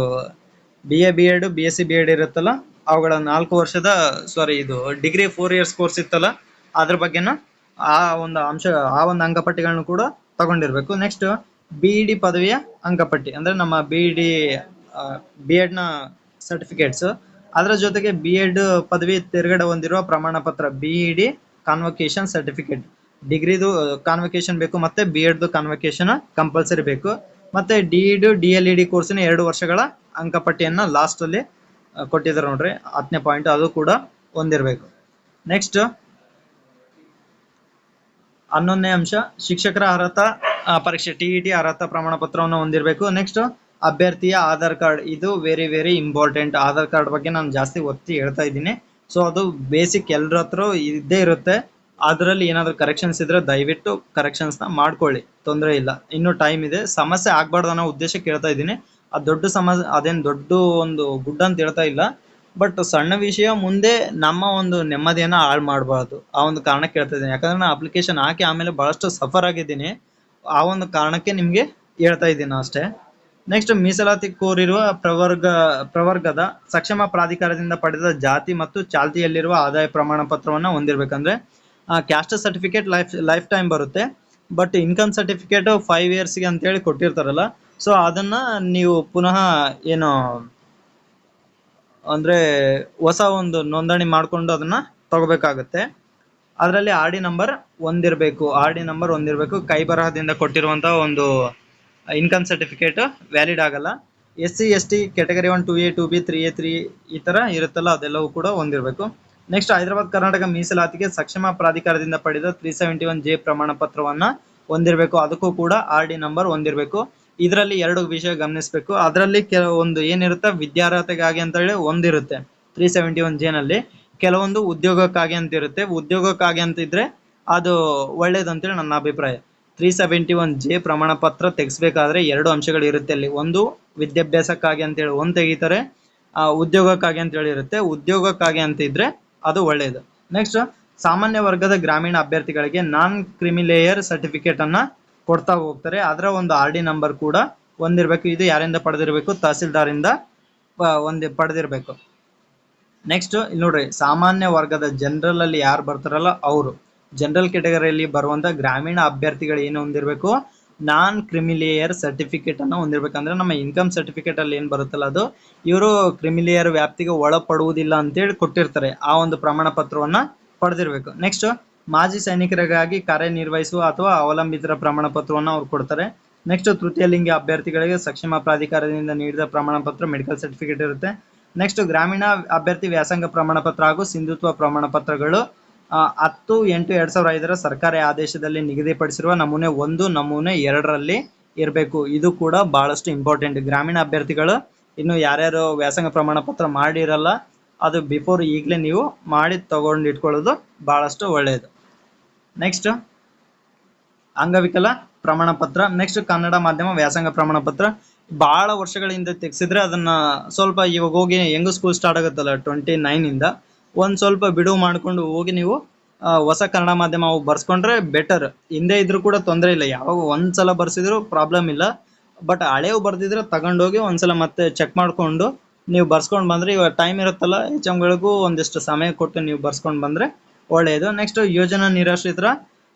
BA BEd BSc BEd ಇರುತ್ತಲ್ಲ, ಅವುಗಳ 4 ವರ್ಷದ ಇದು ಡಿಗ್ರಿ 4 ಇಯರ್ಸ್ ಕೋರ್ಸ್ ಇತ್ತಲ್ಲ, ಅದ್ರ ಬಗ್ಗೆನ ಆ ಒಂದು ಅಂಕಪಟ್ಟಿಗಳನ್ನು ಕೂಡ ತಗೊಂಡಿರ್ಬೇಕು. ನೆಕ್ಸ್ಟ್ BEd ಪದವಿಯ ಅಂಕಪಟ್ಟಿ, ಅಂದ್ರೆ ನಮ್ಮ BEd ನ ಸರ್ಟಿಫಿಕೇಟ್ಸ್, ಅದರ ಜೊತೆಗೆ BEd ಪದವಿ ತೇರ್ಗಡೆ ಹೊಂದಿರುವ ಪ್ರಮಾಣ ಪತ್ರ, BEd ಕಾನ್ವಕೇಶನ್ ಸರ್ಟಿಫಿಕೇಟ್. ಡಿಗ್ರಿದು ಕಾನ್ವಕೇಶನ್ ಬೇಕು, ಮತ್ತೆ BEd ಕಾನ್ವಕೇಶನ್ ಕಂಪಲ್ಸರಿ ಬೇಕು. ಮತ್ತೆ DEd DLED ಕೋರ್ಸಿನ 2 ವರ್ಷಗಳ ಅಂಕಪಟ್ಟಿಯನ್ನ ಲಾಸ್ಟ್ ಅಲ್ಲಿ ಕೊಟ್ಟಿದ್ದಾರೆ ನೋಡ್ರಿ, 10ನೇ ಪಾಯಿಂಟ್, ಅದು ಕೂಡ ಹೊಂದಿರಬೇಕು. ನೆಕ್ಸ್ಟ್ 11ನೇ ಅಂಶ ಶಿಕ್ಷಕರ ಅರ್ಹತಾ ಪರೀಕ್ಷೆ TET ಅರ್ಹತಾ ಪ್ರಮಾಣ ಪತ್ರವನ್ನು ಹೊಂದಿರಬೇಕು. ನೆಕ್ಸ್ಟ್ ಅಭ್ಯರ್ಥಿಯ ಆಧಾರ್ ಕಾರ್ಡ್, ಇದು very very important. Aadhaar card ಬಗ್ಗೆ ನಾನು ಜಾಸ್ತಿ ಒತ್ತಿ ಹೇಳ್ತಾ ಇದ್ದೀನಿ. ಸೊ ಅದು ಬೇಸಿಕ್ ಎಲ್ಲರ ಹತ್ರ ಇದ್ದೇ ಇರುತ್ತೆ. ಅದರಲ್ಲಿ ಏನಾದರೂ ಕರೆಕ್ಷನ್ಸ್ ಇದ್ರೆ ದಯವಿಟ್ಟು ಕರೆಕ್ಷನ್ಸ್ ನ ಮಾಡ್ಕೊಳ್ಳಿ, ತೊಂದರೆ ಇಲ್ಲ, ಇನ್ನೂ ಟೈಮ್ ಇದೆ. ಸಮಸ್ಯೆ ಆಗ್ಬಾರ್ದು ಅನ್ನೋ ಉದ್ದೇಶಕ್ಕೆ ಹೇಳ್ತಾ ಇದ್ದೀನಿ. ಅದು ದೊಡ್ಡ ಸಮಸ್ಯೆ, ಅದೇನು ದೊಡ್ಡ ಒಂದು ಗುಡ್ ಅಂತ ಹೇಳ್ತಾ ಇಲ್ಲ, ಬಟ್ ಸಣ್ಣ ವಿಷಯ ಮುಂದೆ ನಮ್ಮ ಒಂದು ನೆಮ್ಮದಿಯನ್ನ ಹಾಳು ಮಾಡಬಾರ್ದು, ಆ ಒಂದು ಕಾರಣಕ್ಕೆ ಹೇಳ್ತಾ ಇದ್ದೀನಿ. ಯಾಕಂದ್ರೆ ನಾನು ಅಪ್ಲಿಕೇಶನ್ ಹಾಕಿ ಆಮೇಲೆ ಬಹಳಷ್ಟು ಸಫರ್ ಆಗಿದ್ದೀನಿ, ಆ ಒಂದು ಕಾರಣಕ್ಕೆ ನಿಮ್ಗೆ ಹೇಳ್ತಾ ಇದ್ದೀನಿ ಅಷ್ಟೇ. ನೆಕ್ಸ್ಟ್ ಮೀಸಲಾತಿ ಕೋರಿರುವ ಪ್ರವರ್ಗದ ಸಕ್ಷಮ ಪ್ರಾಧಿಕಾರದಿಂದ ಪಡೆದ ಜಾತಿ ಮತ್ತು ಚಾಲ್ತಿಯಲ್ಲಿರುವ ಆದಾಯ ಪ್ರಮಾಣ ಪತ್ರವನ್ನ ಹೊಂದಿರ್ಬೇಕಂದ್ರೆ ಕ್ಯಾಸ್ಟ್ ಸರ್ಟಿಫಿಕೇಟ್ ಲೈಫ್ ಟೈಮ್ ಬರುತ್ತೆ, ಬಟ್ ಇನ್ಕಮ್ ಸರ್ಟಿಫಿಕೇಟ್ 5 ಇಯರ್ಸ್ಗೆ ಅಂತೇಳಿ ಕೊಟ್ಟಿರ್ತಾರಲ್ಲ, ಸೊ ಅದನ್ನ ನೀವು ಪುನಃ ಏನು ಅಂದ್ರೆ ಹೊಸ ಒಂದು ನೋಂದಣಿ ಮಾಡಿಕೊಂಡು ಅದನ್ನ ತಗೋಬೇಕಾಗುತ್ತೆ. ಅದರಲ್ಲಿ RD ನಂಬರ್ ಹೊಂದಿರಬೇಕು. ಕೈ ಬರಹದಿಂದ ಕೊಟ್ಟಿರುವಂತಹ ಒಂದು ಇನ್ಕಮ್ ಸರ್ಟಿಫಿಕೇಟ್ ವ್ಯಾಲಿಡ್ ಆಗಲ್ಲ. SC ST category 1 2A 2B 3A 3 ಈ ತರ ಇರುತ್ತಲ್ಲ, ಅದೆಲ್ಲವೂ ಕೂಡ ಹೊಂದಿರಬೇಕು. ನೆಕ್ಸ್ಟ್ ಹೈದರಾಬಾದ್ ಕರ್ನಾಟಕ ಮೀಸಲಾತಿಗೆ ಸಕ್ಷಮ ಪ್ರಾಧಿಕಾರದಿಂದ ಪಡೆದ 371J ಪ್ರಮಾಣ ಪತ್ರವನ್ನ ಹೊಂದಿರಬೇಕು, ಅದಕ್ಕೂ ಕೂಡ RD ನಂಬರ್ ಹೊಂದಿರಬೇಕು. ಇದರಲ್ಲಿ 2 ವಿಷಯ ಗಮನಿಸಬೇಕು. ಅದರಲ್ಲಿ ಕೆಲವೊಂದು ಏನಿರುತ್ತೆ ವಿದ್ಯಾರ್ಹತೆಗಾಗಿ ಅಂತ ಹೇಳಿ ಒಂದಿರುತ್ತೆ 371J ನಲ್ಲಿ, ಕೆಲವೊಂದು ಉದ್ಯೋಗಕ್ಕಾಗಿ ಅಂತ ಇರುತ್ತೆ. ಉದ್ಯೋಗಕ್ಕಾಗಿ ಅಂತ ಇದ್ರೆ ಅದು ಒಳ್ಳೇದಂತೇಳಿ ನನ್ನ ಅಭಿಪ್ರಾಯ. 371J ಪ್ರಮಾಣ ಪತ್ರ ತೆಗೆಸಬೇಕಾದ್ರೆ 2 ಅಂಶಗಳು ಇರುತ್ತೆ ಅಲ್ಲಿ. ಒಂದು ವಿದ್ಯಾಭ್ಯಾಸಕ್ಕಾಗಿ ಅಂತೇಳಿ ಒಂದು ತೆಗಿತಾರೆ, ಉದ್ಯೋಗಕ್ಕಾಗಿ ಅಂತ ಹೇಳಿ ಇರುತ್ತೆ. ಉದ್ಯೋಗಕ್ಕಾಗಿ ಅಂತ ಇದ್ರೆ ಅದು ಒಳ್ಳೆಯದು. ನೆಕ್ಸ್ಟ್ ಸಾಮಾನ್ಯ ವರ್ಗದ ಗ್ರಾಮೀಣ ಅಭ್ಯರ್ಥಿಗಳಿಗೆ ನಾನ್ ಕ್ರಿಮಿಲೇಯರ್ ಸರ್ಟಿಫಿಕೇಟ್ ಅನ್ನ ಕೊಡ್ತಾ ಹೋಗ್ತಾರೆ, ಅದರ ಒಂದು RD ನಂಬರ್ ಕೂಡ ಹೊಂದಿರಬೇಕು. ಇದು ಯಾರಿಂದ ಪಡೆದಿರಬೇಕು? ತಹಸೀಲ್ದಾರ್ ಇಂದ ಪಡೆದಿರಬೇಕು. ನೆಕ್ಸ್ಟ್ ಇಲ್ಲಿ ನೋಡ್ರಿ, ಸಾಮಾನ್ಯ ವರ್ಗದ ಜನರಲ್ ಅಲ್ಲಿ ಯಾರು ಬರ್ತಾರಲ್ಲ ಅವರು, ಜನರಲ್ ಕ್ಯಾಟಗರಿಯಲ್ಲಿ ಬರುವಂತ ಗ್ರಾಮೀಣ ಅಭ್ಯರ್ಥಿಗಳು ಏನು ಹೊಂದಿರಬೇಕು? ನಾನ್ ಕ್ರಿಮಿಲೇಯರ್ ಸರ್ಟಿಫಿಕೇಟ್ ಅನ್ನು ಹೊಂದಿರ್ಬೇಕಂದ್ರೆ ನಮ್ಮ ಇನ್ಕಮ್ ಸರ್ಟಿಫಿಕೇಟ್ ಅಲ್ಲಿ ಏನ್ ಬರುತ್ತಲ್ಲ ಅದು ಇವರು ಕ್ರಿಮಿಲೇಯರ್ ವ್ಯಾಪ್ತಿಗೆ ಒಳಪಡುವುದಿಲ್ಲ ಅಂತೇಳಿ ಕೊಟ್ಟಿರ್ತಾರೆ, ಆ ಒಂದು ಪ್ರಮಾಣ ಪತ್ರವನ್ನ ಪಡೆದಿರ್ಬೇಕು. ನೆಕ್ಸ್ಟ್ ಮಾಜಿ ಸೈನಿಕರಿಗಾಗಿ ಕಾರ್ಯನಿರ್ವಹಿಸುವ ಅಥವಾ ಅವಲಂಬಿತರ ಪ್ರಮಾಣ ಪತ್ರವನ್ನು ಅವ್ರು ಕೊಡ್ತಾರೆ. ನೆಕ್ಸ್ಟ್ ತೃತೀಯ ಲಿಂಗಿ ಅಭ್ಯರ್ಥಿಗಳಿಗೆ ಸಕ್ಷಮ ಪ್ರಾಧಿಕಾರದಿಂದ ನೀಡಿದ ಪ್ರಮಾಣ ಪತ್ರ ಮೆಡಿಕಲ್ ಸರ್ಟಿಫಿಕೇಟ್ ಇರುತ್ತೆ. ನೆಕ್ಸ್ಟ್ ಗ್ರಾಮೀಣ ಅಭ್ಯರ್ಥಿ ವ್ಯಾಸಂಗ ಪ್ರಮಾಣ ಪತ್ರ ಹಾಗೂ ಸಿಂಧುತ್ವ ಪ್ರಮಾಣ ಪತ್ರಗಳು 10/8/2005 ಸರ್ಕಾರಿ ಆದೇಶದಲ್ಲಿ ನಿಗದಿಪಡಿಸಿರುವ ನಮೂನೆ 1, ನಮೂನೆ 2ರಲ್ಲಿ ಇರಬೇಕು. ಇದು ಕೂಡ ಬಹಳಷ್ಟು ಇಂಪಾರ್ಟೆಂಟ್. ಗ್ರಾಮೀಣ ಅಭ್ಯರ್ಥಿಗಳು ಇನ್ನು ಯಾರ್ಯಾರು ವ್ಯಾಸಂಗ ಪ್ರಮಾಣ ಪತ್ರ ಮಾಡಿರಲ್ಲ, ಅದು ಬಿಫೋರ್ ಈಗಲೇ ನೀವು ಮಾಡಿ ತಗೊಂಡು ಇಟ್ಕೊಳ್ಳೋದು ಬಹಳಷ್ಟು ಒಳ್ಳೆಯದು. ನೆಕ್ಸ್ಟ್ ಅಂಗವಿಕಲ ಪ್ರಮಾಣ ಪತ್ರ. ನೆಕ್ಸ್ಟ್ ಕನ್ನಡ ಮಾಧ್ಯಮ ವ್ಯಾಸಂಗ ಪ್ರಮಾಣ ಪತ್ರ. ಬಹಳ ವರ್ಷಗಳಿಂದ ತೆಗೆಸಿದ್ರೆ ಅದನ್ನ ಸ್ವಲ್ಪ ಇವಾಗ ಹೋಗಿ ಹೆಂಗು ಸ್ಕೂಲ್ ಸ್ಟಾರ್ಟ್ ಆಗುತ್ತಲ್ಲ 29 ಇಂದ ಒಂದ್ ಸ್ವಲ್ಪ ಬಿಡುವು ಮಾಡ್ಕೊಂಡು ಹೋಗಿ ನೀವು ಹೊಸ ಕನ್ನಡ ಮಾಧ್ಯಮ ಬರ್ಸ್ಕೊಂಡ್ರೆ ಬೆಟರ್. ಹಿಂದೆ ಇದ್ರೂ ಕೂಡ ತೊಂದರೆ ಇಲ್ಲ, ಯಾವಾಗ ಒಂದ್ಸಲ ಬರ್ಸಿದ್ರು ಪ್ರಾಬ್ಲಮ್ ಇಲ್ಲ. ಬಟ್ ಹಳೆವು ಬರ್ದಿದ್ರೆ ತಗೊಂಡೋಗಿ ಒಂದ್ಸಲ ಮತ್ತೆ ಚೆಕ್ ಮಾಡ್ಕೊಂಡು ನೀವು ಬರ್ಸ್ಕೊಂಡು ಬಂದ್ರೆ, ಇವಾಗ ಟೈಮ್ ಇರುತ್ತಲ್ಲ HMಗಳಿಗೂ ಒಂದಿಷ್ಟು ಸಮಯ ಕೊಟ್ಟು ನೀವು ಬರ್ಸ್ಕೊಂಡು ಬಂದ್ರೆ ಒಳ್ಳೆಯದು. ನೆಕ್ಸ್ಟ್ ಯೋಜನಾ ನಿರಾಶ್ರಿತರ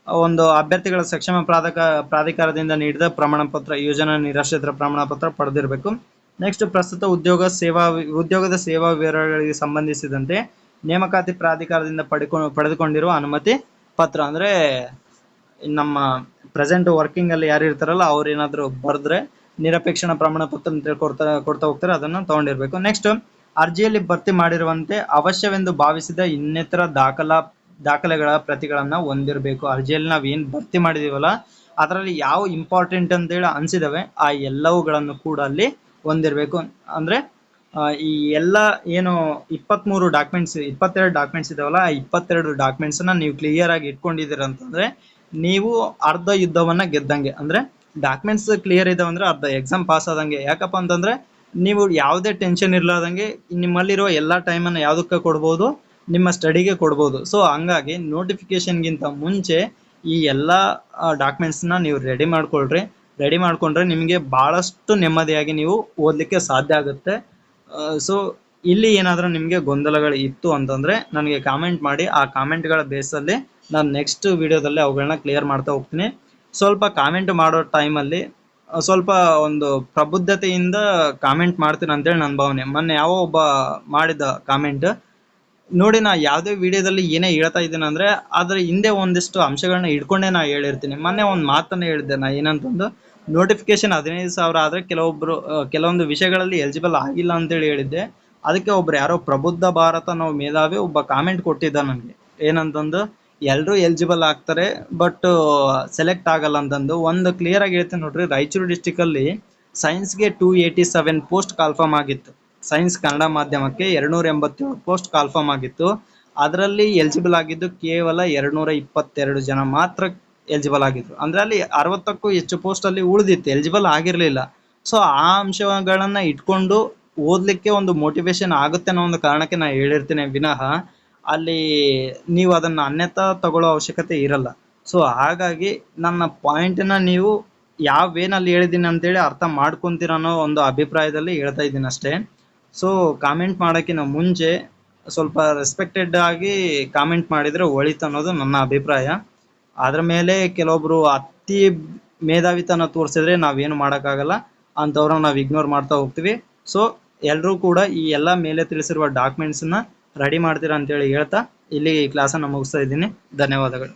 ಒಂದು ಅಭ್ಯರ್ಥಿಗಳ ಸಕ್ಷಮ ಪ್ರಾಧಿಕಾರದಿಂದ ನೀಡಿದ ಪ್ರಮಾಣ ಪತ್ರ, ಯೋಜನಾ ನಿರಾಶ್ರಿತರ ಪ್ರಮಾಣ ಪತ್ರ ಪಡೆದಿರಬೇಕು. ನೆಕ್ಸ್ಟ್ ಪ್ರಸ್ತುತ ಉದ್ಯೋಗದ ಸೇವಾ ವಿವರಗಳಿಗೆ ಸಂಬಂಧಿಸಿದಂತೆ ನೇಮಕಾತಿ ಪ್ರಾಧಿಕಾರದಿಂದ ಪಡೆದುಕೊಂಡಿರುವ ಅನುಮತಿ ಪತ್ರ, ಅಂದ್ರೆ ನಮ್ಮ ಪ್ರೆಸೆಂಟ್ ವರ್ಕಿಂಗ್ ಅಲ್ಲಿ ಯಾರು ಇರ್ತಾರಲ್ಲ ಅವ್ರು ಏನಾದ್ರು ಬರೆದ್ರೆ ನಿರಪೇಕ್ಷಣ ಪ್ರಮಾಣ ಪತ್ರ ಅಂತ ಕೊಡ್ತಾ ಹೋಗ್ತಾರೆ, ಅದನ್ನ ತಗೊಂಡಿರ್ಬೇಕು. ನೆಕ್ಸ್ಟ್ ಅರ್ಜಿಯಲ್ಲಿ ಭರ್ತಿ ಮಾಡಿರುವಂತೆ ಅವಶ್ಯವೆಂದು ಭಾವಿಸಿದ ಇನ್ನಿತರ ದಾಖಲೆಗಳ ಪ್ರತಿಗಳನ್ನ ಹೊಂದಿರಬೇಕು. ಅರ್ಜಿಯಲ್ಲಿ ನಾವ್ ಏನ್ ಭರ್ತಿ ಮಾಡಿದೀವಲ್ಲ ಅದರಲ್ಲಿ ಯಾವ ಇಂಪಾರ್ಟೆಂಟ್ ಅಂತ ಹೇಳಿ ಅನ್ಸಿದವೆ ಆ ಎಲ್ಲವುಗಳನ್ನು ಕೂಡ ಅಲ್ಲಿ ಹೊಂದಿರಬೇಕು. ಅಂದ್ರೆ ಈ ಎಲ್ಲ ಏನು 22 ಡಾಕ್ಯುಮೆಂಟ್ಸ್ ಇದಾವಲ್ಲ, ಆ 22 ಡಾಕ್ಯುಮೆಂಟ್ಸ್ ನ ನೀವು ಕ್ಲಿಯರ್ ಆಗಿ ಇಟ್ಕೊಂಡಿದ್ದೀರ ಅಂತಂದ್ರೆ ನೀವು ಅರ್ಧ ಯುದ್ಧವನ್ನ ಗೆದ್ದಂಗೆ. ಅಂದ್ರೆ ಡಾಕ್ಯುಮೆಂಟ್ಸ್ ಕ್ಲಿಯರ್ ಇದಾವೆ ಅಂದ್ರೆ ಅರ್ಧ ಎಕ್ಸಾಮ್ ಪಾಸ್ ಆದಂಗೆ. ಯಾಕಪ್ಪ ಅಂತಂದ್ರೆ ನೀವು ಯಾವುದೇ ಟೆನ್ಷನ್ ಇರ್ಲಾರ್ದಂಗೆ ನಿಮ್ಮಲ್ಲಿರೋ ಎಲ್ಲಾ ಟೈಮನ್ನು ಯಾವುದಕ್ಕೆ ಕೊಡ್ಬೋದು, ನಿಮ್ಮ ಸ್ಟಡಿಗೆ ಕೊಡ್ಬೋದು. ಸೊ ಹಂಗಾಗಿ ನೋಟಿಫಿಕೇಶನ್ಗಿಂತ ಮುಂಚೆ ಈ ಎಲ್ಲಾ ಡಾಕ್ಯುಮೆಂಟ್ಸ್ ನ ನೀವು ರೆಡಿ ಮಾಡ್ಕೊಂಡ್ರೆ ನಿಮಗೆ ಬಹಳಷ್ಟು ನೆಮ್ಮದಿಯಾಗಿ ನೀವು ಓದ್ಲಿಕ್ಕೆ ಸಾಧ್ಯ ಆಗುತ್ತೆ. ಸೊ ಇಲ್ಲಿ ಏನಾದ್ರೂ ನಿಮಗೆ ಗೊಂದಲಗಳು ಇತ್ತು ಅಂತಂದ್ರೆ ನನಗೆ ಕಾಮೆಂಟ್ ಮಾಡಿ, ಆ ಕಾಮೆಂಟ್ಗಳ ಬೇಸಲ್ಲಿ ನಾನು ನೆಕ್ಸ್ಟ್ ವಿಡಿಯೋದಲ್ಲಿ ಅವುಗಳನ್ನ ಕ್ಲಿಯರ್ ಮಾಡ್ತಾ ಹೋಗ್ತೀನಿ. ಸ್ವಲ್ಪ ಕಾಮೆಂಟ್ ಮಾಡೋ ಟೈಮಲ್ಲಿ ಸ್ವಲ್ಪ ಒಂದು ಪ್ರಬುದ್ಧತೆಯಿಂದ ಕಾಮೆಂಟ್ ಮಾಡ್ತೀನಿ ಅಂತೇಳಿ ನನ್ನ ಭಾವನೆ. ಮೊನ್ನೆ ಯಾವ ಒಬ್ಬ ಮಾಡಿದ ಕಾಮೆಂಟ್ ನೋಡಿ, ನಾ ಯಾವುದೇ ವಿಡಿಯೋದಲ್ಲಿ ಏನೇ ಹೇಳ್ತಾ ಇದ್ದೀನಿ ಅಂದ್ರೆ ಅದ್ರ ಹಿಂದೆ ಒಂದಿಷ್ಟು ಅಂಶಗಳನ್ನ ಇಟ್ಕೊಂಡೇ ನಾ ಹೇಳಿರ್ತೀನಿ. ಮೊನ್ನೆ ಒಂದು ಮಾತನ್ನ ಹೇಳಿದ್ದೆ ನಾ, ಏನಂತಂದು ನೋಟಿಫಿಕೇಶನ್ 15,000 ಆದ್ರೆ ಕೆಲವೊಂದು ವಿಷಯಗಳಲ್ಲಿ ಎಲಿಜಿಬಲ್ ಆಗಿಲ್ಲ ಅಂತೇಳಿ ಹೇಳಿದ್ದೆ. ಅದಕ್ಕೆ ಒಬ್ರು ಯಾರೋ ಪ್ರಬುದ್ಧ ಭಾರತ ನಾವು ಮೇಧಾವಿ ಒಬ್ಬ ಕಾಮೆಂಟ್ ಕೊಟ್ಟಿದ್ದ ನನಗೆ, ಏನಂತಂದು ಎಲ್ಲರೂ ಎಲಿಜಿಬಲ್ ಆಗ್ತಾರೆ ಬಟ್ ಸೆಲೆಕ್ಟ್ ಆಗಲ್ಲ ಅಂತಂದು. ಒಂದು ಕ್ಲಿಯರ್ ಆಗಿ ಹೇಳ್ತೀನಿ ನೋಡ್ರಿ, ರಾಯಚೂರು ಡಿಸ್ಟಿಕ್ ಅಲ್ಲಿ ಸೈನ್ಸ್ಗೆ 287 ಪೋಸ್ಟ್ ಕಾಲ್ಫಾರ್ಮ್ ಆಗಿತ್ತು. ಸೈನ್ಸ್ ಕನ್ನಡ ಮಾಧ್ಯಮಕ್ಕೆ 287 ಪೋಸ್ಟ್ ಕಾಲ್ಫಾರ್ಮ್ ಆಗಿತ್ತು. ಅದರಲ್ಲಿ ಎಲಿಜಿಬಲ್ ಆಗಿದ್ದು ಕೇವಲ 222 ಜನ ಮಾತ್ರ ಎಲಿಜಿಬಲ್ ಆಗಿದ್ರು. ಅಂದ್ರೆ ಅಲ್ಲಿ 60ಕ್ಕೂ ಹೆಚ್ಚು ಪೋಸ್ಟ್ ಅಲ್ಲಿ ಉಳಿದಿತ್ತು, ಎಲಿಜಿಬಲ್ ಆಗಿರ್ಲಿಲ್ಲ. ಸೊ ಆ ಅಂಶಗಳನ್ನ ಇಟ್ಕೊಂಡು ಓದ್ಲಿಕ್ಕೆ ಒಂದು ಮೋಟಿವೇಶನ್ ಆಗುತ್ತೆ ಅನ್ನೋ ಒಂದು ಕಾರಣಕ್ಕೆ ನಾ ಹೇಳಿರ್ತೀನಿ ವಿನಃ ಅಲ್ಲಿ ನೀವು ಅದನ್ನ ಅನ್ಯತಾ ತಗೊಳ್ಳೋ ಅವಶ್ಯಕತೆ ಇರಲ್ಲ. ಸೊ ಹಾಗಾಗಿ ನನ್ನ ಪಾಯಿಂಟ್ನ ನೀವು ಯಾವ ವೇನಲ್ಲಿ ಹೇಳಿದ್ದೀನಿ ಅಂತೇಳಿ ಅರ್ಥ ಮಾಡ್ಕೊಂತೀರ ಅನ್ನೋ ಒಂದು ಅಭಿಪ್ರಾಯದಲ್ಲಿ ಹೇಳ್ತಾ ಇದ್ದೀನಿ ಅಷ್ಟೇ. ಸೊ ಕಾಮೆಂಟ್ ಮಾಡೋಕ್ಕಿಂತ ಮುಂಚೆ ಸ್ವಲ್ಪ ರೆಸ್ಪೆಕ್ಟೆಡ್ ಆಗಿ ಕಾಮೆಂಟ್ ಮಾಡಿದ್ರೆ ಒಳಿತು ಅನ್ನೋದು ನನ್ನ ಅಭಿಪ್ರಾಯ. ಅದ್ರ ಮೇಲೆ ಕೆಲವೊಬ್ರು ಅತಿ ಮೇಧಾವಿತನ ತೋರಿಸಿದ್ರೆ ನಾವೇನು ಮಾಡೋಕ್ಕಾಗಲ್ಲ, ಅಂಥವ್ರನ್ನ ನಾವು ಇಗ್ನೋರ್ ಮಾಡ್ತಾ ಹೋಗ್ತೀವಿ. ಸೊ ಎಲ್ಲರೂ ಕೂಡ ಈ ಎಲ್ಲ ಮೇಲೆ ತಿಳಿಸಿರುವ ಡಾಕ್ಯುಮೆಂಟ್ಸ್ನ ರೆಡಿ ಮಾಡ್ತೀರಾ ಅಂತೇಳಿ ಹೇಳ್ತಾ ಇಲ್ಲಿ ಈ ಕ್ಲಾಸನ್ನು ಮುಗಿಸ್ತಾ ಇದ್ದೀನಿ. ಧನ್ಯವಾದಗಳು.